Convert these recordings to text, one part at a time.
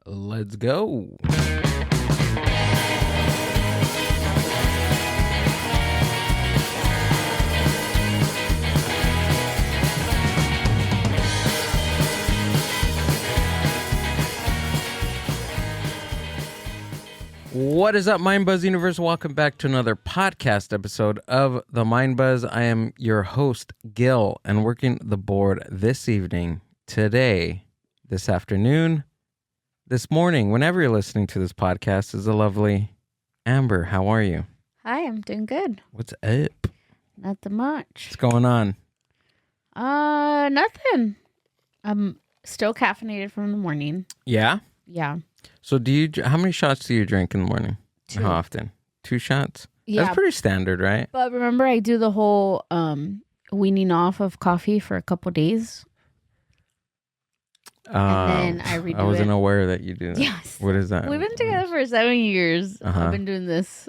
Let's go. What is up, Mind Buzz Universe? Welcome back to another podcast episode of the Mind Buzz. I am your host, Gil, and working the board this evening, today, this afternoon, this morning, whenever you're listening to this podcast, is the lovely Amber. How are you? Hi, I'm doing good. What's up? Nothing much. What's going on? Nothing. I'm still caffeinated from the morning. Yeah? Yeah. So how many shots do you drink in the morning? 2. How often? 2 shots? Yeah. That's pretty standard, right? But remember, I do the whole weaning off of coffee for a couple days. And then I redo it. I wasn't aware that you do that. Yes. What is that? We've been together for 7 years. I've been doing this.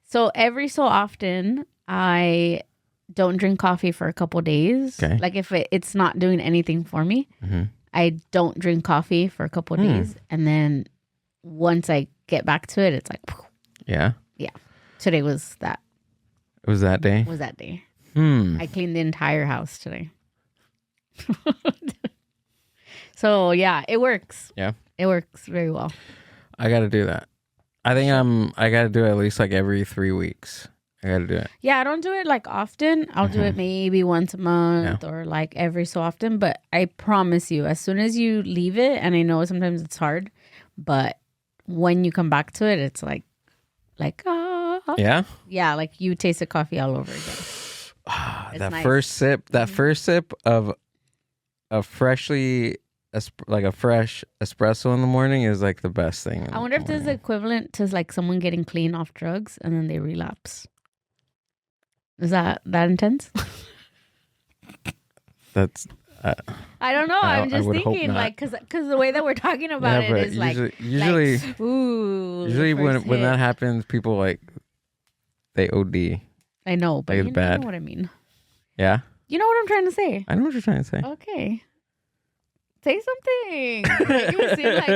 So every so often, I don't drink coffee for a couple days. Okay. Like if it's not doing anything for me, I don't drink coffee for a couple days. And then once I get back to it, it's like, yeah. Yeah. Today was that. It was that day? Was that day. I cleaned the entire house today. So yeah, it works. Yeah. It works very well. I got to do that. I think I got to do it at least like every 3 weeks. I got to do it. Yeah, I don't do it like often. I'll do it maybe once a month or like every so often. But I promise you, as soon as you leave it, and I know sometimes it's hard, but when you come back to it, it's like, Yeah? Yeah, like you tasted coffee all over again. That nice. first sip of a fresh espresso in the morning is like the best thing. I wonder if this is equivalent to like someone getting clean off drugs and then they relapse. Is that intense? That's I don't know. I'm just would hope thinking not. like because the way that we're talking about it is usually like, ooh. usually when that happens, people like they OD. I know, but it's you bad. know what I mean. Yeah, you know what I'm trying to say. I know what you're trying to say. Okay, say something. Like, you would seem like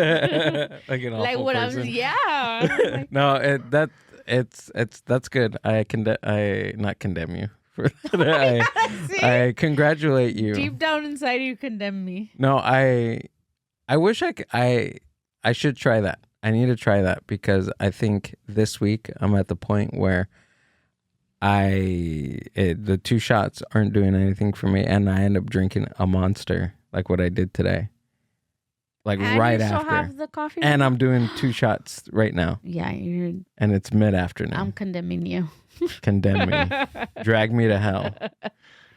like an awful like what person. I'm. Yeah. Like, No, that's good. I not condemn you for that. I congratulate you. deep down inside, you condemn me. No, I wish I should try that. I need to try that because I think this week I'm at the point where the 2 shots aren't doing anything for me, and I end up drinking a Monster like what I did today. Like and right you still after. have the coffee And right I'm doing 2 shots right now. Yeah, And it's mid-afternoon. I'm condemning you. Condemn me. Drag me to hell.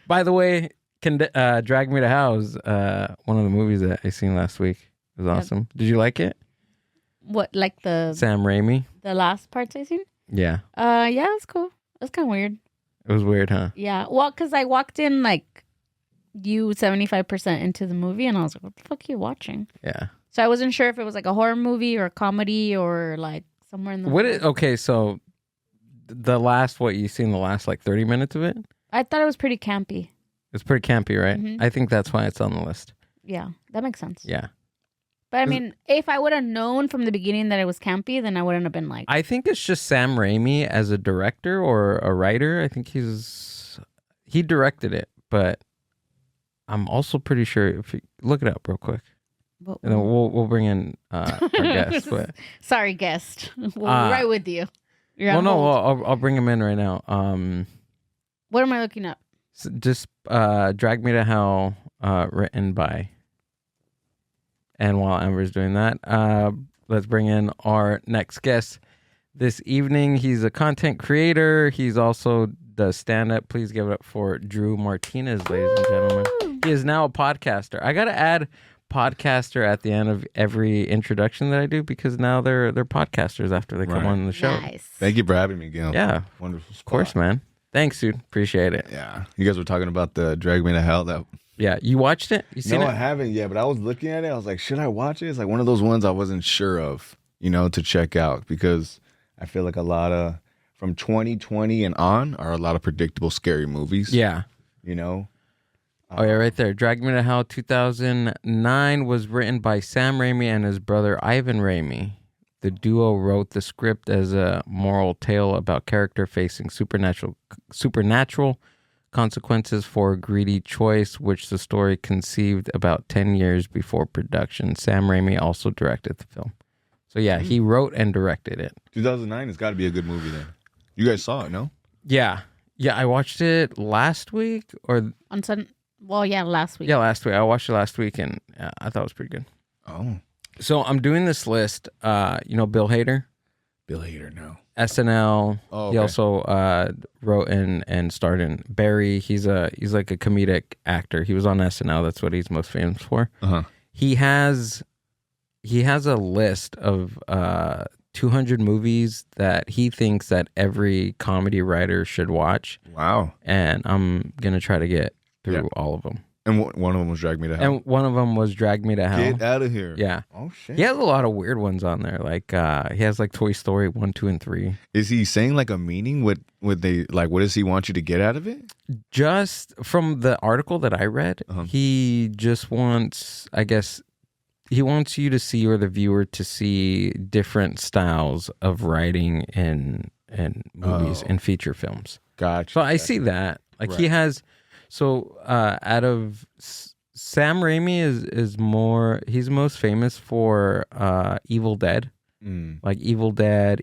By the way, Drag Me to Hell is one of the movies that I seen last week. It was awesome. Did you like it? What, like the Sam Raimi? the last parts I seen? Yeah. Yeah, it was cool. It was kind of weird. It was weird, huh? Yeah, well, because I walked in like 75% into the movie, and I was like, "What the fuck are you watching?" Yeah. So I wasn't sure if it was like a horror movie or a comedy or like somewhere in the. Okay, so what you seen the last like 30 minutes of it? I thought it was pretty campy. It's pretty campy, right? Mhm. I think that's why it's on the list. Yeah, that makes sense. Yeah. But I mean, if I would have known from the beginning that it was campy, then I wouldn't have been like. I think it's just Sam Raimi as a director or a writer. I think he directed it, but I'm also pretty sure if you look it up real quick. And then we'll bring in our guest. But, sorry, guest. We'll be right with you. You're on no, hold. I'll bring him in right now. What am I looking up? Just Drag Me to Hell, written by. And while Amber's doing that, let's bring in our next guest this evening. He's a content creator. He's also does stand-up. Please give it up for Drew Martinez, ladies and gentlemen. He is now a podcaster. I got to add podcaster at the end of every introduction that I do because now they're podcasters after they come on the show. Nice. Thank you for having me, Gil. Yeah. Wonderful spot. Of course, man. Thanks, dude. Appreciate it. Yeah. You guys were talking about the Drag Me to Hell. Yeah. You watched it? You seen No, it? I haven't yet, but I was looking at it. I was like, should I watch it? It's like one of those ones I wasn't sure of, to check out because I feel like a lot of, from 2020 and on, are a lot of predictable, scary movies. Yeah. Oh, yeah, right there. Drag Me to Hell 2009 was written by Sam Raimi and his brother Ivan Raimi. The duo wrote the script as a moral tale about character facing supernatural consequences for a greedy choice, which the story conceived about 10 years before production. Sam Raimi also directed the film. So, yeah, he wrote and directed it. 2009 has got to be a good movie then. You guys saw it, no? Yeah. Yeah, I watched it last week or... On Sun. Well, yeah, last week. Yeah, last week. I watched it last week, and I thought it was pretty good. Oh. So I'm doing this list. You know Bill Hader? Bill Hader, no. SNL. Oh, okay. He also wrote and starred in Barry. He's like a comedic actor. He was on SNL. That's what he's most famous for. Uh-huh. He has a list of 200 movies that he thinks that every comedy writer should watch. Wow. And I'm gonna try to get through all of them. And one of them was Drag Me to Hell. And one of them was Drag Me to Hell. Get out of here. Yeah. Oh, shit. He has a lot of weird ones on there. Like he has like Toy Story 1, 2, and 3. Is he saying like a meaning? What does he want you to get out of it? Just from the article that I read, he just wants, I guess, he wants you to see, or the viewer to see, different styles of writing in movies and feature films. Gotcha. So I see that. Like he has. So out of Sam Raimi is more, he's most famous for Evil Dead, like Evil Dead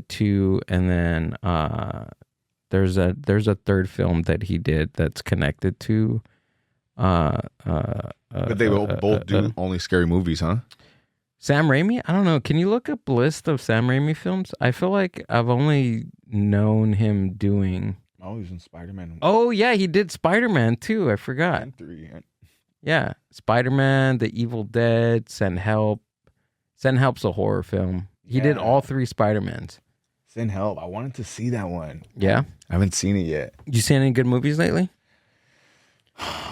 2, and then there's a third film that he did that's connected to. But they both do only scary movies, huh? Sam Raimi? I don't know. Can you look up a list of Sam Raimi films? I feel like I've only known him doing... Oh, he's in Spider-Man. Oh, yeah, he did Spider-Man, too. I forgot. And 3. Yeah. Spider-Man, The Evil Dead, Send Help. Send Help's a horror film. He did all 3 Spider-Mans. Send Help. I wanted to see that one. Yeah? I haven't seen it yet. You seen any good movies lately?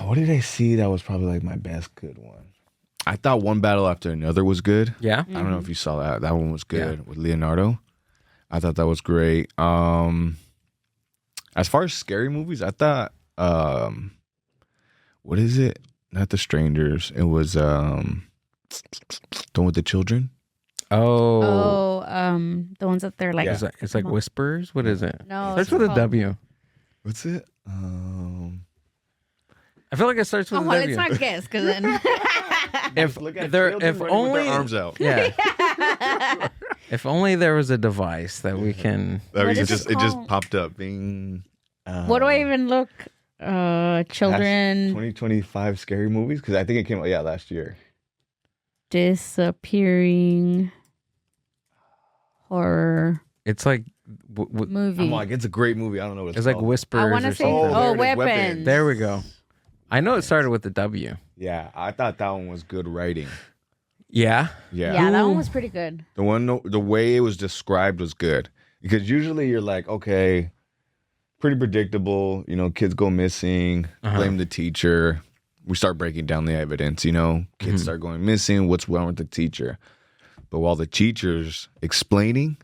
What did I see that was probably like my best good one? I thought One Battle After Another was good. Yeah? I don't know if you saw that. That one was good with Leonardo. I thought that was great. As far as scary movies, I thought, what is it? Not The Strangers. It was the one with the children. Oh, the ones that they're like. Yeah. It's like Whispers. What is it? No, Starts with a W. What's it? I feel like it starts with a W. It's not guess, because then. if only with their arms out. Yeah. If only there was a device that we can. It just popped up. Bing. What do I even look? Children 2025 scary movies, because I think it came out last year. Disappearing horror. It's like movie. I'm like, it's a great movie. I don't know what it's called. like Whispers. I want to or say something. Weapons. There we go. I know it started with the W. Yeah, I thought that one was good writing. Yeah. Yeah, that one was pretty good. The way it was described was good, because usually you're like, okay, pretty predictable. You know, kids go missing, blame the teacher. We start breaking down the evidence. Kids start going missing. What's wrong with the teacher? But while the teacher's explaining,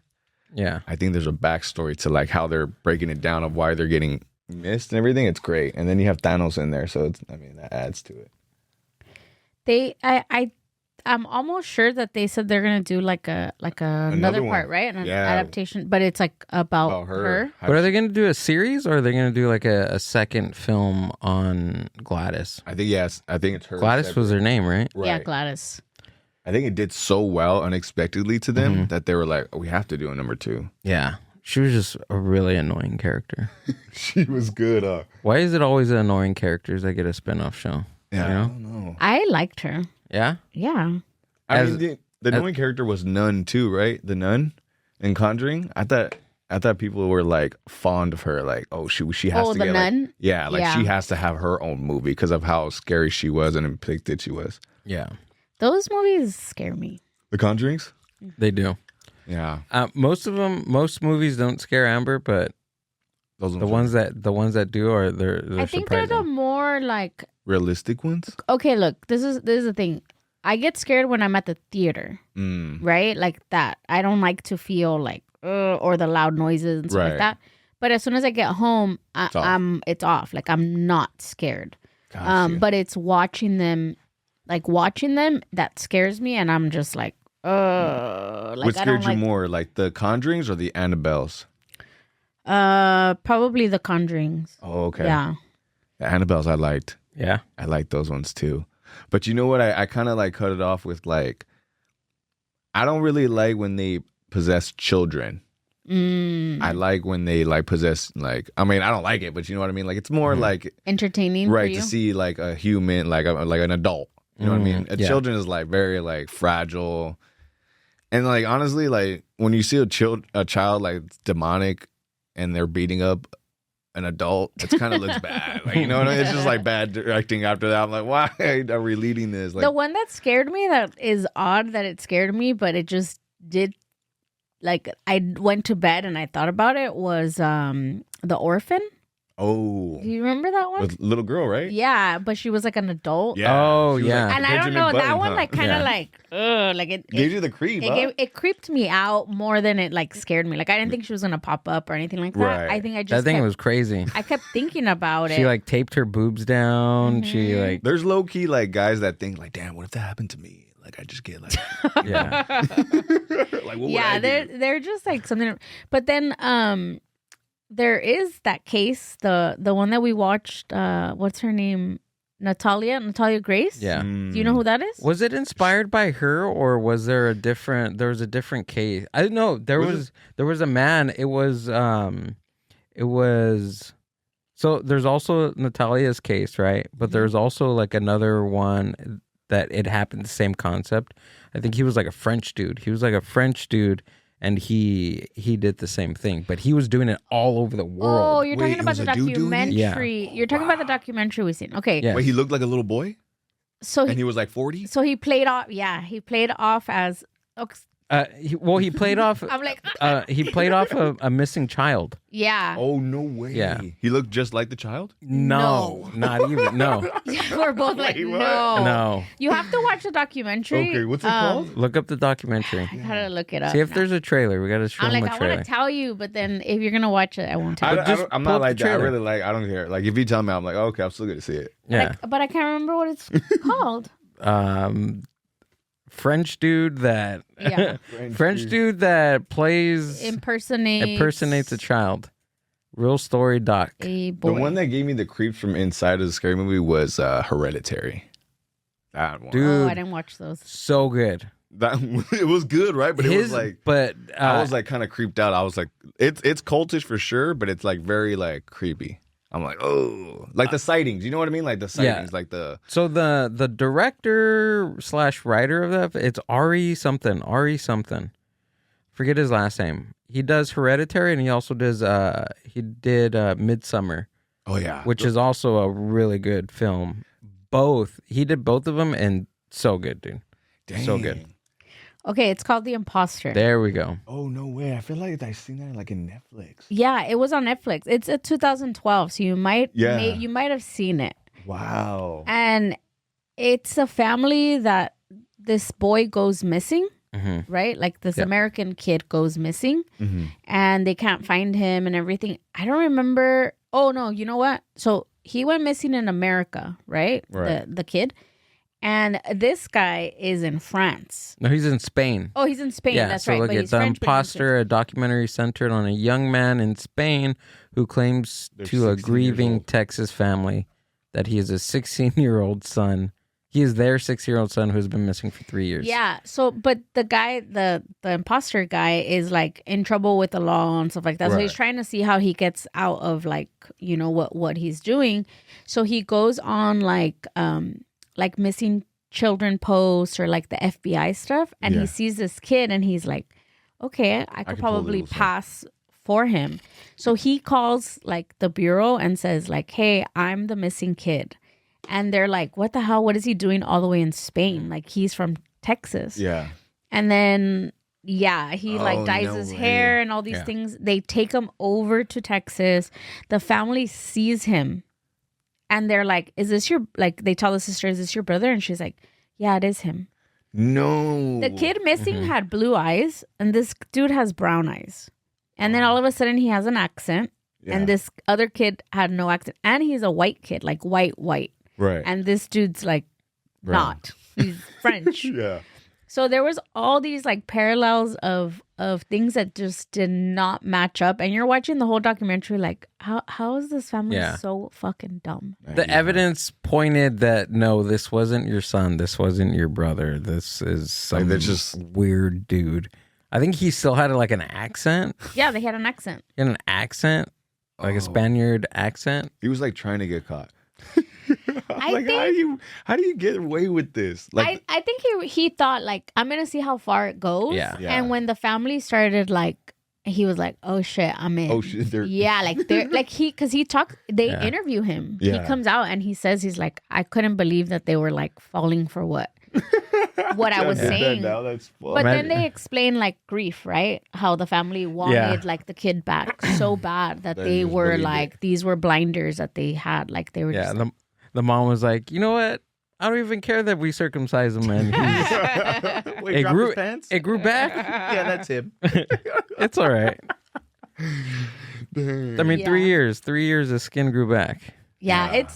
I think there's a backstory to like how they're breaking it down of why they're getting missed and everything. It's great. And then you have Thanos in there, so that adds to it. I'm almost sure that they said they're gonna do like another part, right? An adaptation, but it's like about her. But are they gonna do a series, or are they gonna do like a second film on Gladys? I think I think it's her. Gladys was her name, right? Yeah, Gladys. I think it did so well unexpectedly to them that they were like, we have to do a number 2. Yeah. She was just a really annoying character. She was good. Why is it always the annoying characters that get a spin-off show? Yeah, you know? I don't know. I liked her. Yeah? Yeah. I mean, the annoying character was Nun too, right? The Nun in Conjuring. I thought people were like fond of her, like, oh, she has to the get Nun? she has to have her own movie because of how scary she was and depicted she was. Yeah. Those movies scare me. The Conjurings? They do. Yeah. Most movies don't scare Amber, but Those the ones that do are they're I think surprising. they're the more like realistic ones. Okay, look, this is the thing. I get scared when I'm at the theater, right? Like that. I don't like to feel like or the loud noises and stuff like that. But as soon as I get home, it's off. Like I'm not scared. Gotcha. But it's watching them that scares me, and I'm just like, like what I scared don't you more, like the Conjurings or the Annabelles? probably the Conjurings. Oh, okay. Yeah. The Annabelles I liked. Yeah. I liked those ones too. But you know what? I kind of like cut it off with like, I don't really like when they possess children. I like when they like possess, like, I mean, I don't like it, but you know what I mean? Like, it's more like Entertaining, right, for you? to see like a human, like an adult. You know what I mean? A yeah. children is like very like fragile. And like honestly, like when you see a child like demonic and they're beating up an adult, it kind of looks bad. Like, you know what I mean? It's just like bad directing after that. I'm like, why are we leading this? Like, The one that scared me, that is odd that it scared me, but it just did. Like, I went to bed and I thought about it, was The Orphan. oh, Do you remember that one? with little girl, right? Yeah, but she was like an adult. Yeah. Oh, She was yeah. like And I don't Benjamin know, that Button, one huh? like kind of Yeah. like, like it Gave you the creep, huh? it creeped me out more than it like scared me. Like, I didn't think she was gonna pop up or anything like that. Right. I think I That just thing was crazy. I kept thinking about it. She like taped her boobs down. She like, There's low key like guys that think like, damn, what if that happened to me? Like I just get like, yeah. like what would yeah, I do? they're just like something. But then there is that case, the one that we watched. What's her name? Natalia Grace. Yeah. Do you know who that is? Was it inspired by her, or was there a different? There was a different case. I don't know. There was a man. It was. So there's also Natalia's case, right? But there's also like another one that it happened the same concept. I think he was like a French dude. And he did the same thing, but he was doing it all over the world. Oh, you're Wait, talking it about was the a dude doing it? documentary. You're talking about the documentary we've seen. Okay. Yeah. Wait, he looked like a little boy, So and he was like 40. So he played off. Yeah, he played off as. He played off. I'm like, He played off a missing child. yeah. Oh no way! Yeah. He looked just like the child. No, not even. No, We're both like, Wait, what? no. no. You have to watch the documentary. Okay, what's it called? Look up the documentary. I gotta look it up. See if now. there's a trailer. We got to show I'm them like, a I trailer. want to tell you, but then if you're gonna watch it, I won't tell you. just I'm pull not up like the that. I trailer. really like. I don't care. Like if you tell me, I'm like, oh, okay, I'm still gonna see it. Yeah. But I can't remember what it's called. French dude that Yeah. French dude that plays Impersonates a child. Real story doc. a The boy. one that gave me the creeps from inside of the scary movie was Hereditary. That one. Dude, Oh, I didn't watch those. so good. That it was good, right? But it was like I was like kind of creeped out. I was like, it's cultish for sure, but it's like very like creepy. I'm like, oh, like the sightings. You know what I mean? Like the sightings, like the. So the director / writer of that, it's Ari something. Forget his last name. He does Hereditary, and he also does he did Midsummer. Oh yeah, which is also a really good film. He did both of them, and so good, dude. Dang. So good. Okay, it's called The Imposter. There we go. Oh no way! I feel like I seen that like in Netflix. Yeah, it was on Netflix. It's a 2012, so you might have seen it. Wow. And it's a family that this boy goes missing, right? Like this American kid goes missing, and they can't find him and everything. I don't remember. Oh no, you know what? So he went missing in America, right? The kid. And this guy is in France. No, he's in Spain. Oh, he's in Spain. Yeah, That's so right. look But at he's The French, but he's in Imposter, a documentary centered on a young man in Spain who claims They're to a 16 years grieving old. Texas family that he is a 16-year-old son. He is their 6-year-old son who has been missing for 3 years. Yeah. So, but the guy, the imposter guy, is like in trouble with the law and stuff like that. So he's Right. trying to see how he gets out of like, you know, what he's doing. So he goes on like missing children posts or like the FBI stuff, and he sees this kid, and he's like, okay, I could can pull probably this off. pass for him. So he calls like the bureau and says like, hey, I'm the missing kid. And they're like, what the hell? What is he doing all the way in Spain? Like, he's from Texas. Yeah. And then, yeah, he like Oh, dyes no his way. hair and all these Yeah. things. They take him over to Texas. The family sees him. And they're like, is this your, like, they tell the sister, is this your brother? And she's like, yeah, it is him. No. The kid missing had blue eyes, and this dude has brown eyes. And then all of a sudden, he has an accent. Yeah. And this other kid had no accent. And he's a white kid, like white. Right. And this dude's like not. He's French. Yeah. So there was all these like parallels of things that just did not match up. And you're watching the whole documentary like, how is this family so fucking dumb? The evidence pointed that, no, this wasn't your son. This wasn't your brother. This is some weird dude. I think he still had like an accent. Yeah, they had an accent. He had an accent, like a Spaniard accent. He was like trying to get caught. How do you get away with this? Like, I think he thought like, I'm gonna see how far it goes. Yeah. And when the family started like, he was like, oh shit, I'm in. oh shit, they're because he talked. They interview him. Yeah. He comes out and he says he's like, I couldn't believe that they were like falling for what I was saying. Now that's fun. But then they explain like grief, right? How the family wanted like the kid back so bad that they were like, these were blinders that they had. Like they were just like, the mom was like, you know what? I don't even care that we circumcised him, man. Wait, drop his pants? It grew back. Yeah, that's him. It's all right. I mean, 3 years. 3 years, his skin grew back. Yeah,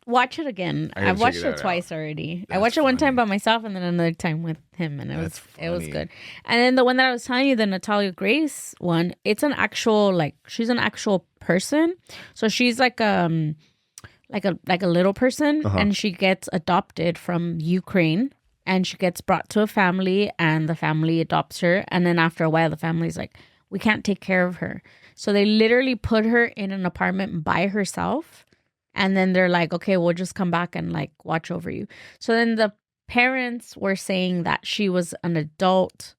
watch it again. I've watched it twice already. I watched it one time by myself and then another time with him, and it was good. And then the one that I was telling you, the Natalia Grace one, it's an actual she's an actual person. So she's like a little person, and she gets adopted from Ukraine, and she gets brought to a family, and the family adopts her, and then after a while, the family's like, we can't take care of her, so they literally put her in an apartment by herself. And then they're like, okay, we'll just come back and like watch over you. So then the parents were saying that she was an adult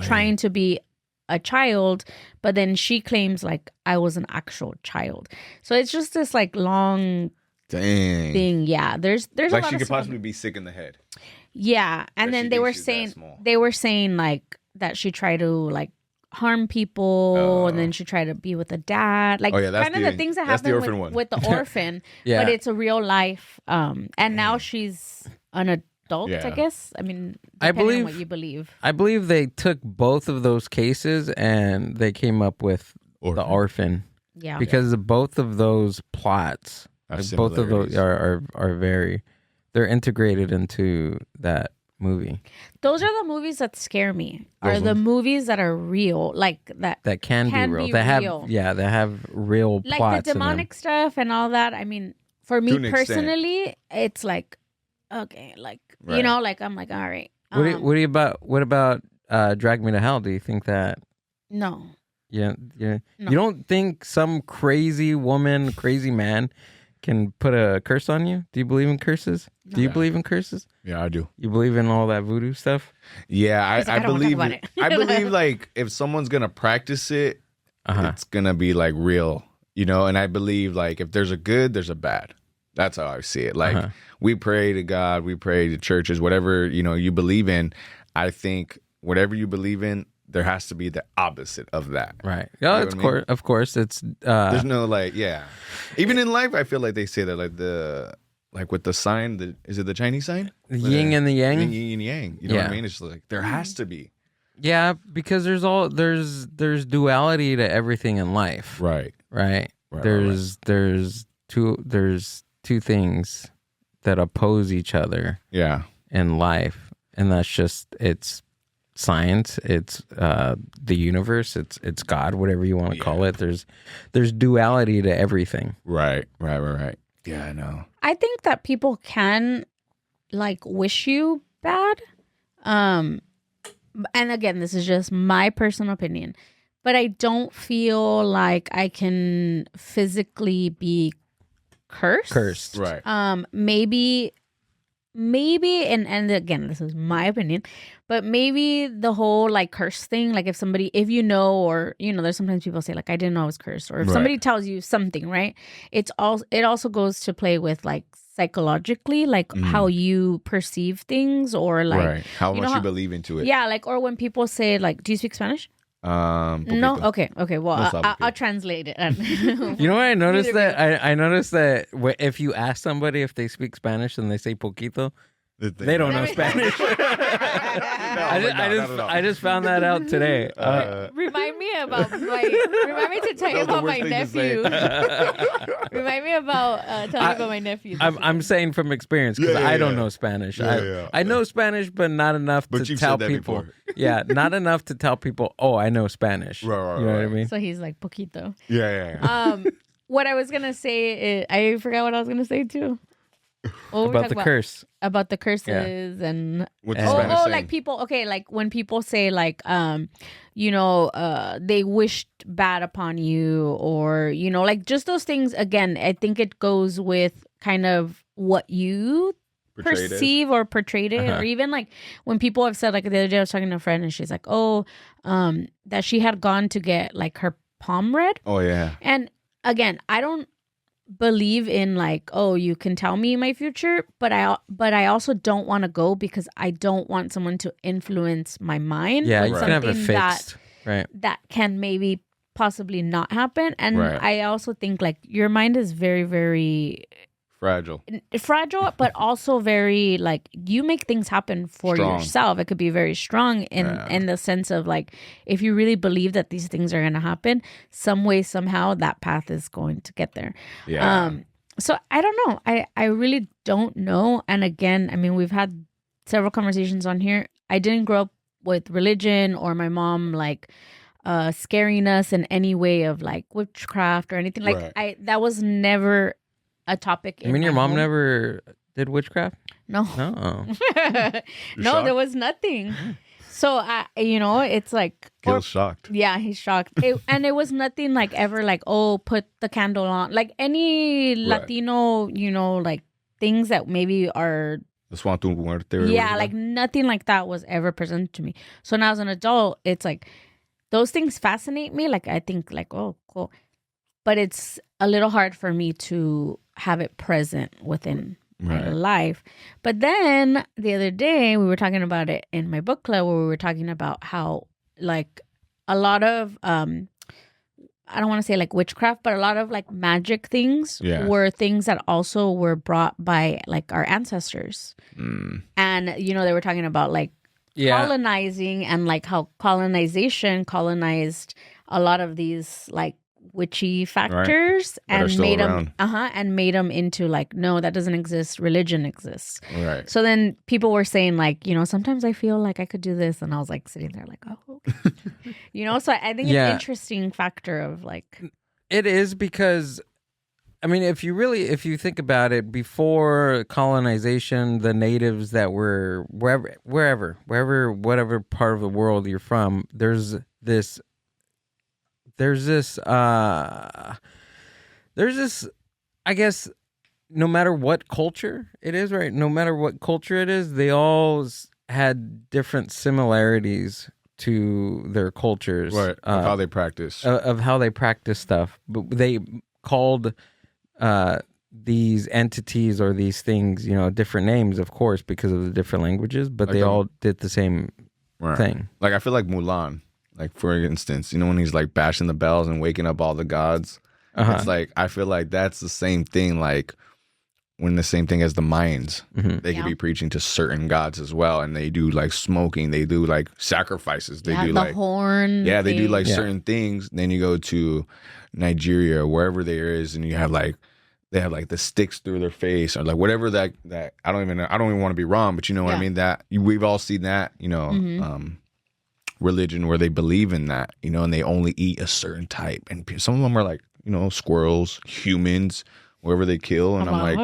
trying to be a child, but then she claims like I was an actual child. So it's just this like long thing. Yeah, there's like a lot she of could stuff. possibly be sick in the head. Yeah, and then they were saying like that she tried to like harm people, and then she tried to be with a dad, like kind of the things that happen with the orphan. But it's a real life. And now she's an adult, I guess. I mean, depending on what you believe. I believe they took both of those cases and they came up with the orphan. Yeah, because of both of those plots, both of those are very, they're integrated into that movie. Those are the movies that scare me. The movies that are real, like that can be real. They have real like plots, the demonic stuff and all that. I mean, for me personally, it's like okay, like you know, like I'm like all right. What about Drag Me to Hell? Do you think that? No. Yeah. No. You don't think some crazy woman, crazy man can put a curse on you? Do you believe in curses? No. Do you believe in curses? Yeah, I do. You believe in all that voodoo stuff? Yeah, I believe it. I believe like if someone's gonna practice it, it's gonna be like real, you know. And I believe like if there's a good, there's a bad. That's how I see it. Like we pray to God, we pray to churches, whatever you believe in. I think whatever you believe in, there has to be the opposite of that. Right. Yeah, of course. It's there's no like, even in life, I feel like they say that like with the sign, is it the Chinese sign? The yin and the yang? The yin and yang. You know what I mean? It's like there has to be. Yeah, because there's duality to everything in life. Right. There's two things that oppose each other. Yeah. In life, and that's just it's science, it's the universe, it's God, whatever you want to call it. There's duality to everything. Right. Yeah, I know. I think that people can like wish you bad. And again, this is just my personal opinion, but I don't feel like I can physically be cursed. Right. Maybe and again, this is my opinion, but maybe the whole like curse thing, like if you know, or there's sometimes people say like I didn't know I was cursed, or if somebody tells you something, right? It also goes to play with like psychologically, like how you perceive things, or like how much you believe into it. Yeah, like, or when people say like, do you speak Spanish? No. Okay. Well, I'll translate it. You know what I noticed that I noticed that if you ask somebody if they speak Spanish and they say poquito, they don't know Spanish. I just found that out today. Remind me about to tell you about my nephew. Remind me about telling you about my nephew. I'm saying from experience because I don't know Spanish. Yeah, I know Spanish, but not enough to tell people. Yeah, not enough to tell people, oh, I know Spanish. Right, you know what I mean? So he's like poquito. Yeah. What I was gonna say is, I forgot what I was gonna say too. About the curse. About the curses and like people. Okay, like when people say like they wished bad upon you, or like just those things. Again, I think it goes with kind of what you perceive or portrayed it, or even like when people have said, like the other day I was talking to a friend and she's like, that she had gone to get like her palm read. Oh yeah. And again, I don't believe in like, oh, you can tell me my future, but I also don't want to go because I don't want someone to influence my mind. Yeah, with you can have it fixed. That can maybe possibly not happen. And I also think like your mind is very, very fragile, but also very like you make things happen for yourself. It could be very strong in the sense of like, if you really believe that these things are going to happen, some way, somehow that path is going to get there. So I don't know. I really don't know. And again, I mean, we've had several conversations on here. I didn't grow up with religion or my mom like scaring us in any way of like witchcraft or anything. Like that was never a topic. You mean your mom never did witchcraft? No. No, there was nothing. So it's like Gil's shocked. Yeah, he's shocked. And it was nothing like ever like, oh, put the candle on. Like any Latino, like things that maybe are like nothing like that was ever presented to me. So now as an adult, it's like those things fascinate me. Like I think like, oh, cool. But it's a little hard for me to have it present within my life. But then the other day we were talking about it in my book club where we were talking about how like a lot of I don't want to say like witchcraft, but a lot of like magic things were things that also were brought by like our ancestors. And they were talking about like colonizing and like how colonization colonized a lot of these like witchy factors and made them into like, no, that doesn't exist, religion exists. So then people were saying like, sometimes I feel like I could do this, and I was like sitting there like, oh, okay. So I think it's an interesting factor of like, it is, because I mean, if you think about it, before colonization, the natives that were wherever whatever part of the world you're from, there's this I guess, no matter what culture it is, right? No matter what culture it is, they all had different similarities to their cultures. Right, of how they practice. Of how they practice stuff. But they called these entities or these things, different names, of course, because of the different languages, but like they all did the same thing. Like, I feel like Mulan. Like, for instance, when he's like bashing the bells and waking up all the gods, it's like, I feel like that's the same thing. Like, when the same thing as the Mayans, they could be preaching to certain gods as well. And they do like smoking, they do like sacrifices, they do like horn. Yeah, they do like certain things. Then you go to Nigeria, wherever there is, and you have like, they have like the sticks through their face or like whatever that I don't even want to be wrong, but you know what I mean? That we've all seen that, religion where they believe in that, and they only eat a certain type, and some of them are like, squirrels, humans, wherever they kill, and I'm like,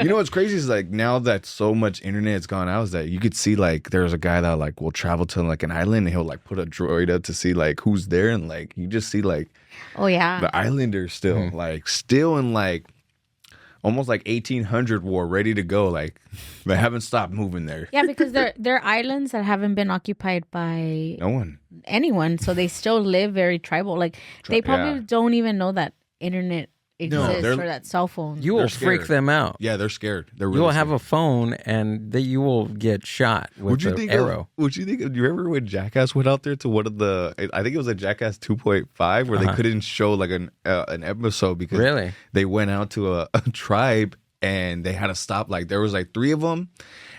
dude, what's crazy is like now that so much internet's gone out, is that you could see like there's a guy that like will travel to like an island and he'll like put a droid up to see like who's there, and like you just see like the islanders still still in like almost like 1800 war, ready to go. Like they haven't stopped moving there. Yeah, because they're islands that haven't been occupied by anyone, so they still live very tribal. Like they probably don't even know that internet exists or that cell phone. You will freak them out. Yeah, they're scared. They're really you will scared. have a phone and you will get shot with an arrow. Would you think? Do you remember when Jackass went out there to one of the? I think it was a Jackass 2.5 where they couldn't show like an episode because they went out to a tribe and they had to stop. Like there was like 3 of them,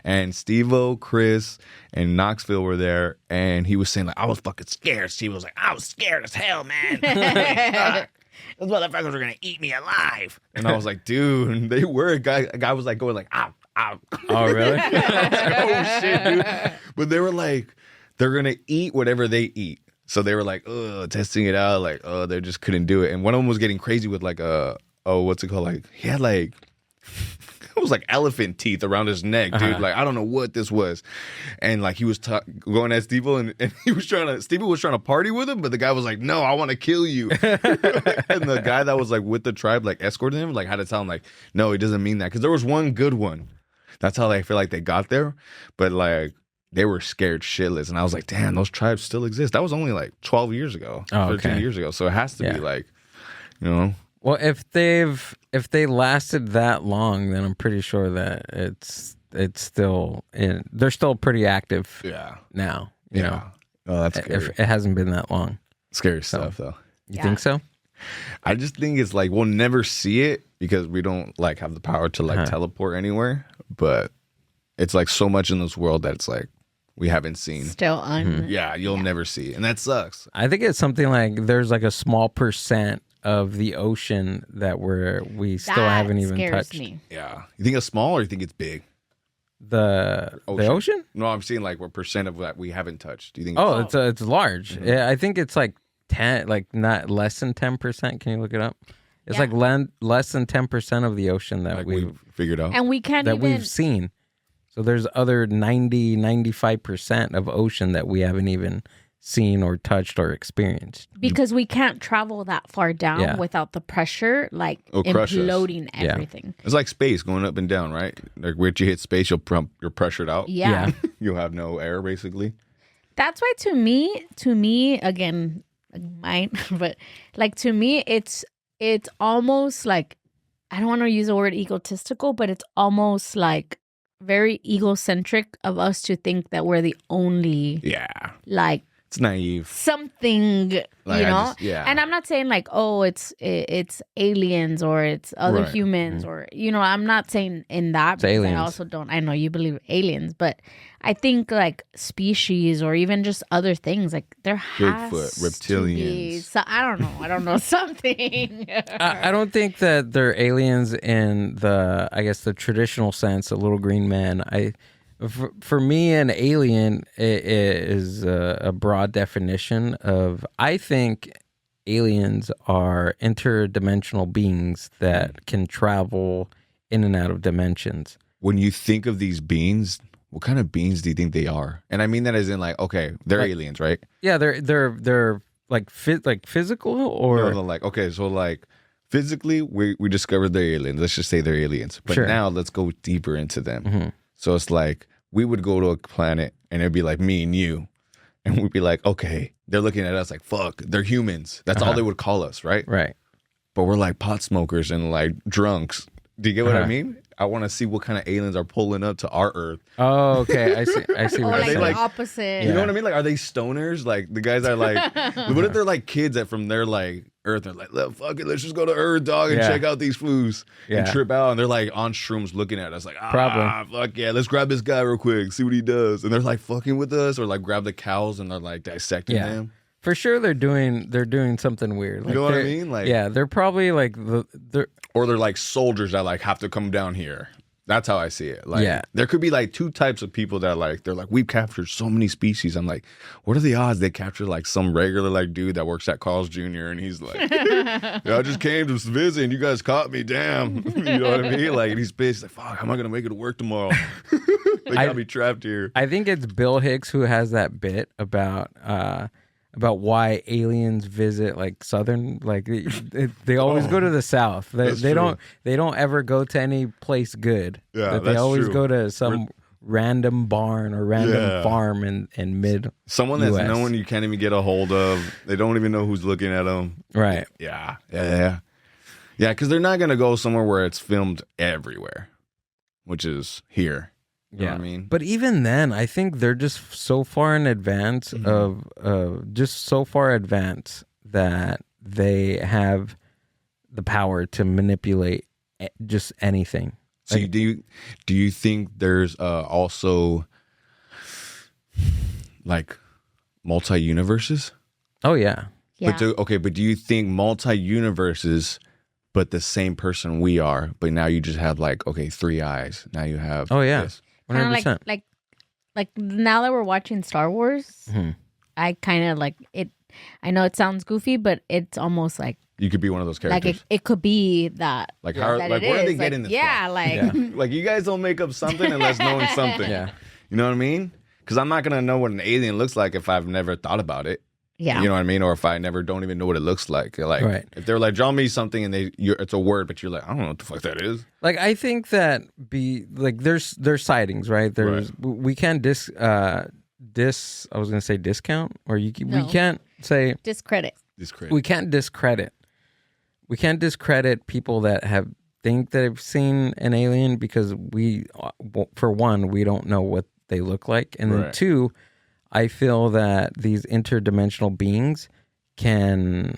And Steve-O, Chris, and Knoxville were there, and he was saying, like, I was fucking scared. Steve was like, I was scared as hell, man. Those motherfuckers were going to eat me alive. And I was like, dude, they were. A guy was like going like, ow, ow. Oh, really? I was like, oh, shit, dude. But they were like, they're going to eat whatever they eat. So they were like, testing it out. Like, they just couldn't do it. And one of them was getting crazy with like what's it called? Like, he had like, it was like elephant teeth around his neck, dude. Like, I don't know what this was. And like, he was going at Steve-O and he was Steve-O was trying to party with him, but the guy was like, no, I want to kill you. And the guy that was like with the tribe, like escorting him, like had to tell him like, no, he doesn't mean that. Because there was one good one. That's how I feel like they got there. But like, they were scared shitless. And I was like, damn, those tribes still exist. That was only like 12 years ago, 13 years ago. So it has to be like, you know. Well, if they lasted that long, then I'm pretty sure that it's still they're still pretty active. Yeah. Now, you know. Oh, that's scary. If it hasn't been that long. Scary stuff, though. You think so? I just think it's like we'll never see it because we don't like have the power to like teleport anywhere. But it's like so much in this world that it's like we haven't seen. Still Yeah, you'll never see it. And that sucks. I think it's something like there's like a small percent of the ocean that we still haven't even touched. Me. Yeah. You think it's small or you think it's big? The ocean? No, I'm saying like what percent of that we haven't touched. Do you think it's large. Mm-hmm. Yeah, I think it's like 10, like not less than 10%. Can you look it up? It's like less than 10% of the ocean that we've figured out. And we can't we've seen. So there's other 95% of ocean that we haven't even seen or touched or experienced. Because we can't travel that far down without the pressure, like imploding everything. It's like space going up and down, right? Like once you hit space, you're pressured out. Yeah. You'll have no air, basically. That's why to me, again, mine, but like to me, it's almost like, I don't want to use the word egotistical, but it's almost like very egocentric of us to think that we're the only like it's naive something, like, you know. And I'm not saying like, oh, it's aliens or it's other humans or, you know, I'm not saying in that, it's because aliens. I also don't, I know you believe aliens, but I think like species or even just other things, like there has Bigfoot, reptilians. to be, so I don't know something. I don't think that they're aliens in the, I guess, the traditional sense, a little green man. For me, an alien is a broad definition of, I think aliens are interdimensional beings that can travel in and out of dimensions. When you think of these beings, what kind of beings do you think they are? And I mean that as in like, okay, they're aliens, right? Yeah, they're like physical or no, like, okay, so like physically we discovered they're aliens. Let's just say they're aliens. But now let's go deeper into them. Mm-hmm. So it's like we would go to a planet and it'd be like me and you. And we'd be like, okay, they're looking at us like, fuck, they're humans. That's all they would call us, right? Right. But we're like pot smokers and like drunks. Do you get what I mean? I want to see what kind of aliens are pulling up to our Earth. Oh, okay. I see. Or What like you're the saying. opposite. You know what I mean? Like, are they stoners? Like, the guys are like, what if they're like kids that from their like Earth are like, fuck it, let's just go to Earth, dog, and check out these fools and trip out. And they're like on shrooms looking at us like, fuck yeah, let's grab this guy real quick, see what he does. And they're like fucking with us, or like grab the cows and they're like dissecting them. For sure, they're doing something weird. Like, you know what I mean? Like, yeah, they're probably like or they're like soldiers that like have to come down here. That's how I see it. Like, there could be like two types of people that like, they're like, we've captured so many species. I'm like, what are the odds they capture like some regular like dude that works at Carl's Jr. and he's like, yeah, I just came to visit and you guys caught me, damn. You know what I mean? Like, and he's pissed, like, fuck, how am I gonna make it to work tomorrow? They got me trapped here. I think it's Bill Hicks who has that bit about why aliens visit like southern, like they always go to the south. They don't ever go to any place good. Yeah, they always go to some random barn or random farm in mid someone that's no one you can't even get a hold of. They don't even know who's looking at them. Right. Yeah. Because they're not gonna go somewhere where it's filmed everywhere, which is here. You know what I mean? But even then, I think they're just so far in advance that they have the power to manipulate just anything. So do you think there's also like multi-universes? Oh yeah. Yeah. But do you think multi-universes, but the same person we are, but now you just have like, okay, 3 eyes. Now you have. Oh yeah. this. 100%. Kind of like now that we're watching Star Wars, I kind of like it. I know it sounds goofy, but it's almost like You could be one of those characters. like it could be that. Like that how? it Like where are they is. getting like, this yeah, from? like Yeah. Like you guys don't make up something unless knowing something. Yeah. You know what I mean? Because I'm not gonna know what an alien looks like if I've never thought about it. yeah. You know what I mean? Or if I don't even know what it looks like. Like Right. if they're like, draw me something and it's a word, but you're like, I don't know what the fuck that is. Like I think that there's sightings, right? We can't I was gonna say discount, or we can't say Discredit. we can't discredit. We can't discredit people that think that have seen an alien because for one, we don't know what they look like, and then two, I feel that these interdimensional beings can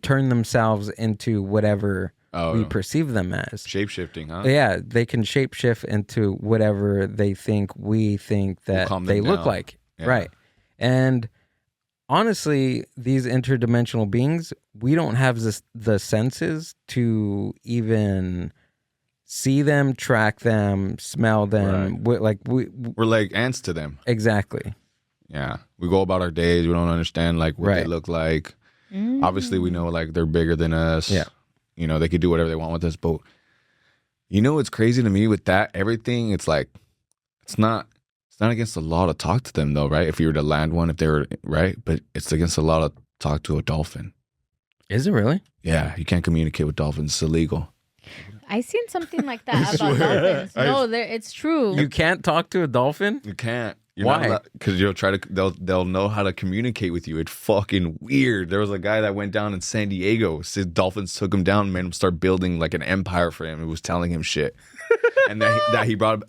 turn themselves into whatever we perceive them as. Shape-shifting, huh? Yeah, they can shapeshift into whatever they think we think that they look like. Yeah. Right. And honestly, these interdimensional beings, we don't have the senses to even see them, track them, smell them. Right. We're like ants to them. Exactly. Yeah. We go about our days. We don't understand like what they look like. Obviously, we know like they're bigger than us. Yeah. You know, they could do whatever they want with us. But you know what's crazy to me with that? Everything, it's like, it's not against the law to talk to them though, right? If you were to land one, if they were, right? But it's against the law to talk to a dolphin. Is it really? Yeah. You can't communicate with dolphins. It's illegal. I seen something like that about dolphins. No, it's true. You can't talk to a dolphin? You can't. Why? Because you'll try to. They'll know how to communicate with you. It's fucking weird. There was a guy that went down in San Diego. His dolphins took him down, and made him start building like an empire for him. It was telling him shit, and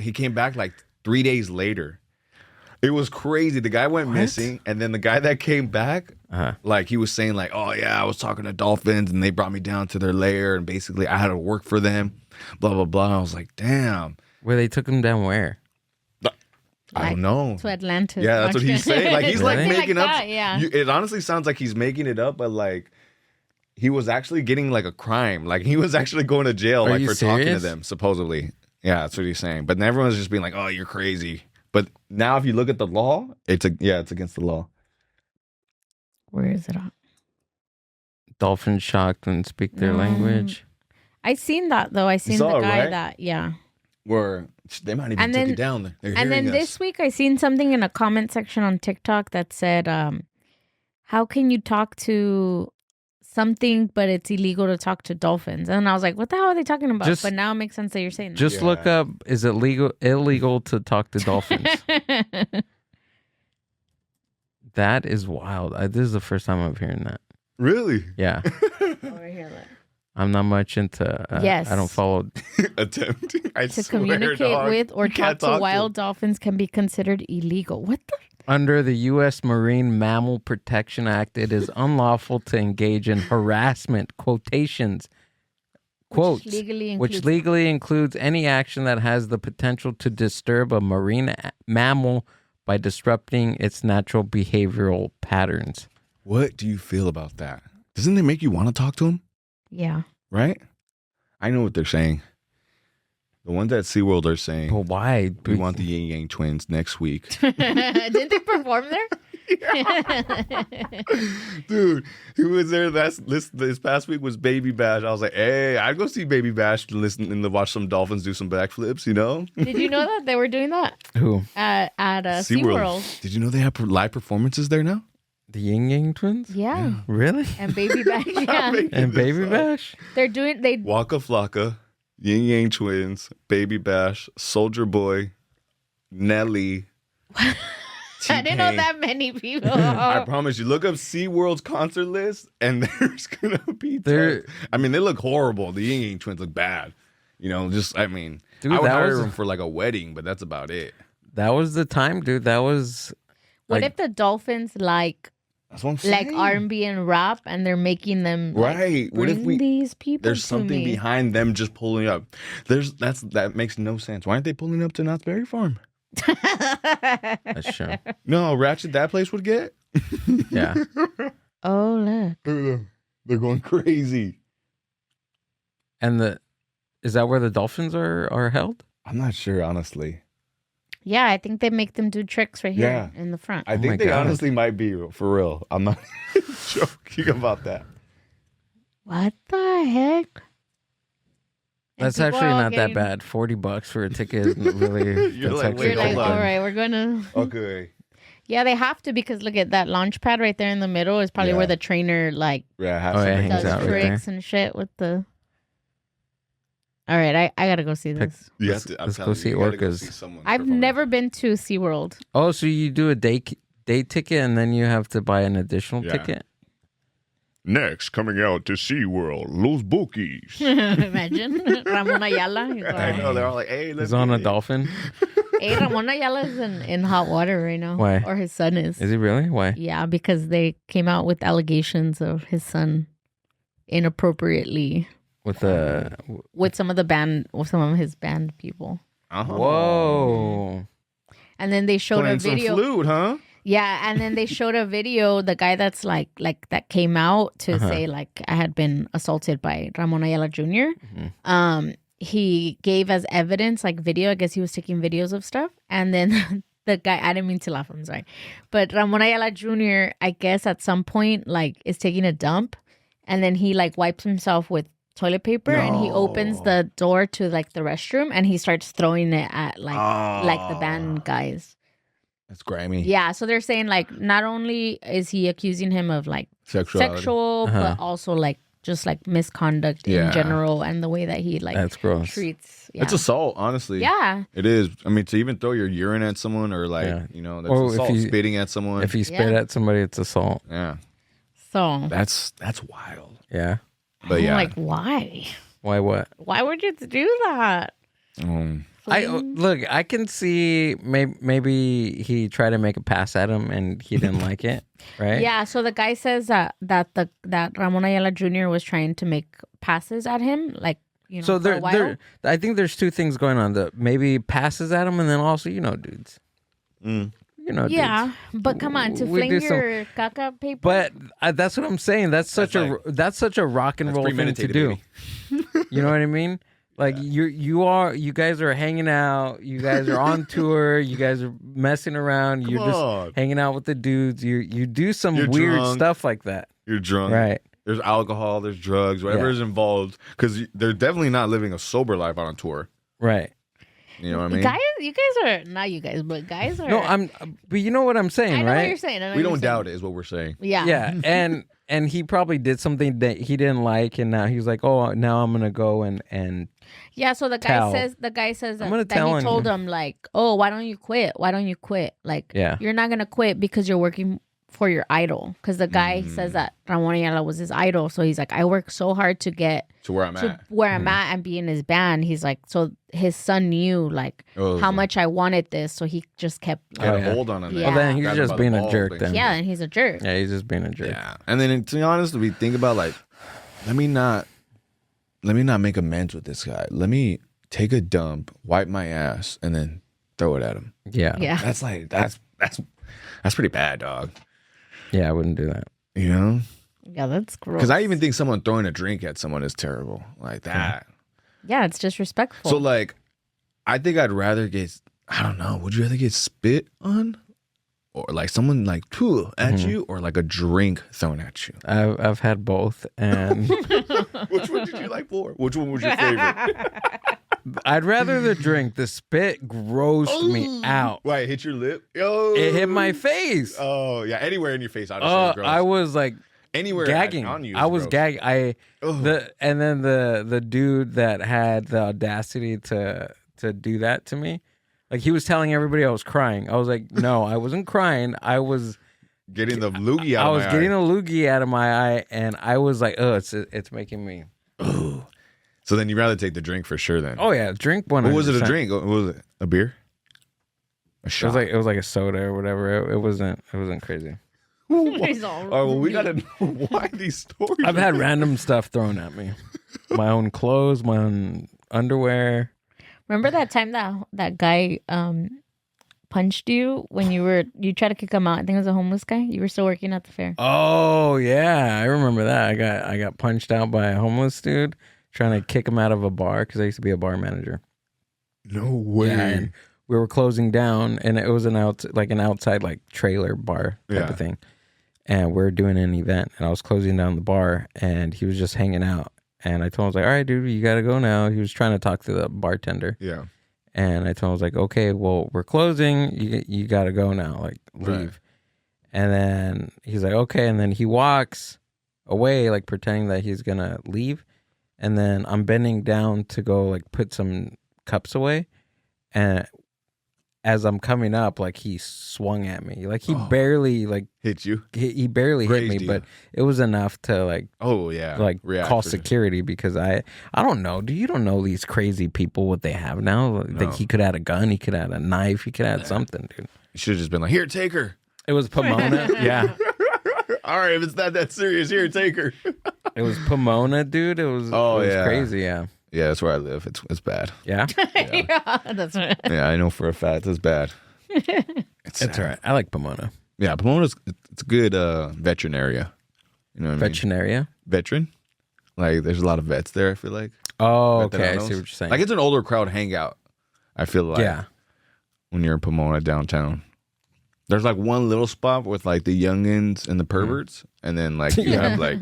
he came back like 3 days later. It was crazy. The guy went missing, and then the guy that came back, like he was saying, like, "Oh yeah, I was talking to dolphins, and they brought me down to their lair, and basically I had to work for them." Blah blah blah. I was like, "Damn." Where they took him down where? I don't know. To Atlantis. Yeah, that's what he's saying. Like he's like Really? making Like up. that, yeah. It honestly sounds like he's making it up, but like he was actually getting like a crime. Like he was actually going to jail Are like you for talking to serious? them, supposedly. Yeah, that's what he's saying. But everyone's just being like, "Oh, you're crazy." But now if you look at the law, it's against the law. Where is it at? Dolphins shocked and speak their language. I seen that though. I seen saw the it, guy right? that Where they might even And take then- it down. They're And then hearing us. this week I seen something in a comment section on TikTok that said, how can you talk to something but it's illegal to talk to dolphins? And I was like, what the hell are they talking about? Just- but now it makes sense that you're saying that. Just look up, is it illegal to talk to dolphins? That is wild. This is the first time I'm hearing that. Really Yeah. Over here, look. I'm not much into, Yes. I don't follow. attempting. I To swear, communicate dog. with or You can't talk to them. wild dolphins can be considered illegal. What the? Under the U.S. Marine Mammal Protection Act, it is unlawful to engage in harassment, quotations, quotes, which legally includes any action that has the potential to disturb a marine mammal by disrupting its natural behavioral patterns. What do you feel about that? Doesn't it make you want to talk to them? Yeah. Right? I know what they're saying. The ones at SeaWorld are saying, But why? we want the Yin Yang twins next week. Didn't they perform there? Dude, who was there this past week was Baby Bash. I was like, hey, I'd go see Baby Bash to listen and to watch some dolphins do some backflips, you know? Did you know that they were doing that Who? at SeaWorld? Did you know they have live performances there now? The Yin Yang twins? Yeah. Really? And Baby Bash. Yeah. And Baby Bash? They're doing they Waka Flocka, Yin Yang twins, Baby Bash, Soldier Boy, Nelly. I didn't know that many people. I promise you, look up SeaWorld's concert list and there's going to be tons. I mean, they look horrible. The Yin Yang twins look bad. You know, just, I mean, Dude, I would that hire was- them for like a wedding, but that's about it. That was the time, dude. That was... What like- if the dolphins like That's what I'm saying. Like R&B and rap, and they're making them right. What if these people? there's something behind them just pulling up? That makes no sense. Why aren't they pulling up to Knott's Berry Farm? That's true. No, Ratchet that place would get. Yeah. Oh look, they're going crazy. And is that where the dolphins are held? I'm not sure, honestly. yeah, I think they make them do tricks right here in the front. I think they honestly might be for real. I'm not joking about that. What the heck? That's actually not that bad. $40 for a ticket isn't really. You're like, You're wait, like, hold all on. right, we're gonna. Okay. Yeah, they have to because look at that launch pad right there in the middle is probably Yeah. where the trainer like hangs does out right tricks and shit with the. All right, I gotta go see this. You have to. Let's go see orcas. I've never been to SeaWorld. Oh, so you do a day ticket and then you have to buy an additional ticket? Next, coming out to SeaWorld, Los Bookies. Imagine Ramon Ayala. He's I know, like, they're all like, hey, let's He's on a get it. dolphin. hey, Ramon Ayala's in hot water right now. Why? Or his son is. Is he really? Why? Yeah, because they came out with allegations of his son inappropriately With the with some of his band people. Uh-huh. whoa. And then they showed Playing a video. some flute, huh? Yeah, and then they showed a video. The guy that's like that came out to say like I had been assaulted by Ramon Ayala Jr. He gave as evidence like video. I guess he was taking videos of stuff, and then the guy. I didn't mean to laugh. I'm sorry, but Ramon Ayala Jr. I guess at some point like is taking a dump, and then he like wipes himself with toilet paper and he opens the door to like the restroom and he starts throwing it at like the band guys. That's grimy. Yeah, so they're saying like not only is he accusing him of like sexual, but also like just like misconduct in general and the way that he like That's gross. treats. Yeah. It's assault, honestly. Yeah. It is. I mean, to even throw your urine at someone or like, you know, that's Or assault. if you- Spitting at someone. If you spit at somebody, it's assault. Yeah. So That's wild. Yeah. But I'm yeah. like, why? Why what? Why would you do that? Look, I can see maybe he tried to make a pass at him and he didn't like it, right? Yeah, so the guy says that Ramon Ayala Jr. was trying to make passes at him, like, you know, So for a while. I think there's two things going on. The maybe passes at him, and then also, you know, dudes. You know, Yeah, dudes. but come on, to We fling do some- your caca paper. But that's what I'm saying. That's such a rock and roll thing to premeditated, do. baby. You know what I mean? Like you guys are hanging out. You guys are on tour. You guys are messing around. You're just hanging out with the dudes. You do some You're weird drunk. stuff like that. You're drunk. Right. There's alcohol, there's drugs, whatever is involved. Because they're definitely not living a sober life on tour. Right. You know what I mean? guys, you guys are not you guys, but guys are. No, but you know what I'm saying, I know right? what you're saying. I know We what don't you're doubt it, is what we're saying. saying. Yeah, Yeah, and he probably did something that he didn't like, and now he's like, oh, now I'm gonna go and yeah. So the guy says I'm gonna that tell he told him. him like, oh, why don't you quit? Why don't you quit? Like, Yeah. you're not gonna quit because you're working for your idol. Because the guy says that Ramon Ayala was his idol, so he's like, I work so hard to get To where I'm to at. where I'm at and be in his band. He's like, so his son knew like how much I wanted this, so he just kept. Get a hold on it. Yeah. Well, then he's Grab him just by the being a balls, jerk. basically. Then Yeah, and he's a jerk. yeah, he's just being a jerk. Yeah. And then to be honest, we think about like, let me not make amends with this guy. Let me take a dump, wipe my ass, and then throw it at him. Yeah, Yeah. That's like that's pretty bad, dog. yeah. I wouldn't do that. You know? Yeah, that's gross. Because I even think someone throwing a drink at someone is terrible. Like that. Yeah, it's disrespectful. So like, I think I'd rather get, I don't know, would you rather get spit on? Or like someone like at you, or like a drink thrown at you? I've had both, and Which one did you like more? Which one was your favorite? I'd rather the drink. The spit grossed me out. Why, it hit your lip? Yo. It hit my face. Oh, yeah. Anywhere in your face, honestly. Is gross. I was like Anywhere gagging. on you. I was gagging. Ugh. And then the dude that had the audacity to do that to me, like he was telling everybody I was crying. I was like, no, I wasn't crying. I was Getting the loogie out I of was my getting eye. a loogie out of my eye, and I was like, oh, it's making me. So then you'd rather take the drink for sure then. Oh yeah, drink one. What was it, a drink? What was it? A beer? A shot? It was like a soda or whatever. It wasn't crazy. He's all All right, well, we gotta know why these stories. I've had random stuff thrown at me. My own clothes, my own underwear. Remember that time that guy punched you when you tried to kick him out? I think it was a homeless guy. You were still working at the fair. Oh yeah, I remember that. I got punched out by a homeless dude trying to kick him out of a bar because I used to be a bar manager. No way. Yeah, and we were closing down, and it was an outside like trailer bar type of thing, and we are doing an event, and I was closing down the bar, and he was just hanging out, and I told him, I was like, all right, dude, you gotta go now. He was trying to talk to the bartender. Yeah. And I told him, I was like, okay, well, we're closing. You gotta go now, like leave. Right. And then he's like, okay, and then he walks away, like pretending that he's gonna leave. And then I'm bending down to go like put some cups away, and as I'm coming up, like he swung at me, like he barely like hit you. He barely hit me, but it was enough to like call security because I don't know. You don't know these crazy people what they have now. No. Like he could have had a gun, he could have had a knife, he could have had something, dude. You should have just been like, here, take her. It was Pomona, yeah. All right, if it's not that serious, here, take her. It was Pomona, dude. It was crazy, yeah. Yeah, that's where I live. It's bad. Yeah? Yeah, that's right. Yeah, I know for a fact it's bad. It's all right. I like Pomona. Yeah, Pomona's it's a good veteran area. You know what I mean? Veteran area? Veteran? Like, there's a lot of vets there, I feel like. Oh, okay. I see what you're saying. Like, it's an older crowd hangout, I feel like. Yeah. When you're in Pomona downtown. There's like one little spot with like the youngins and the perverts, and then like you have like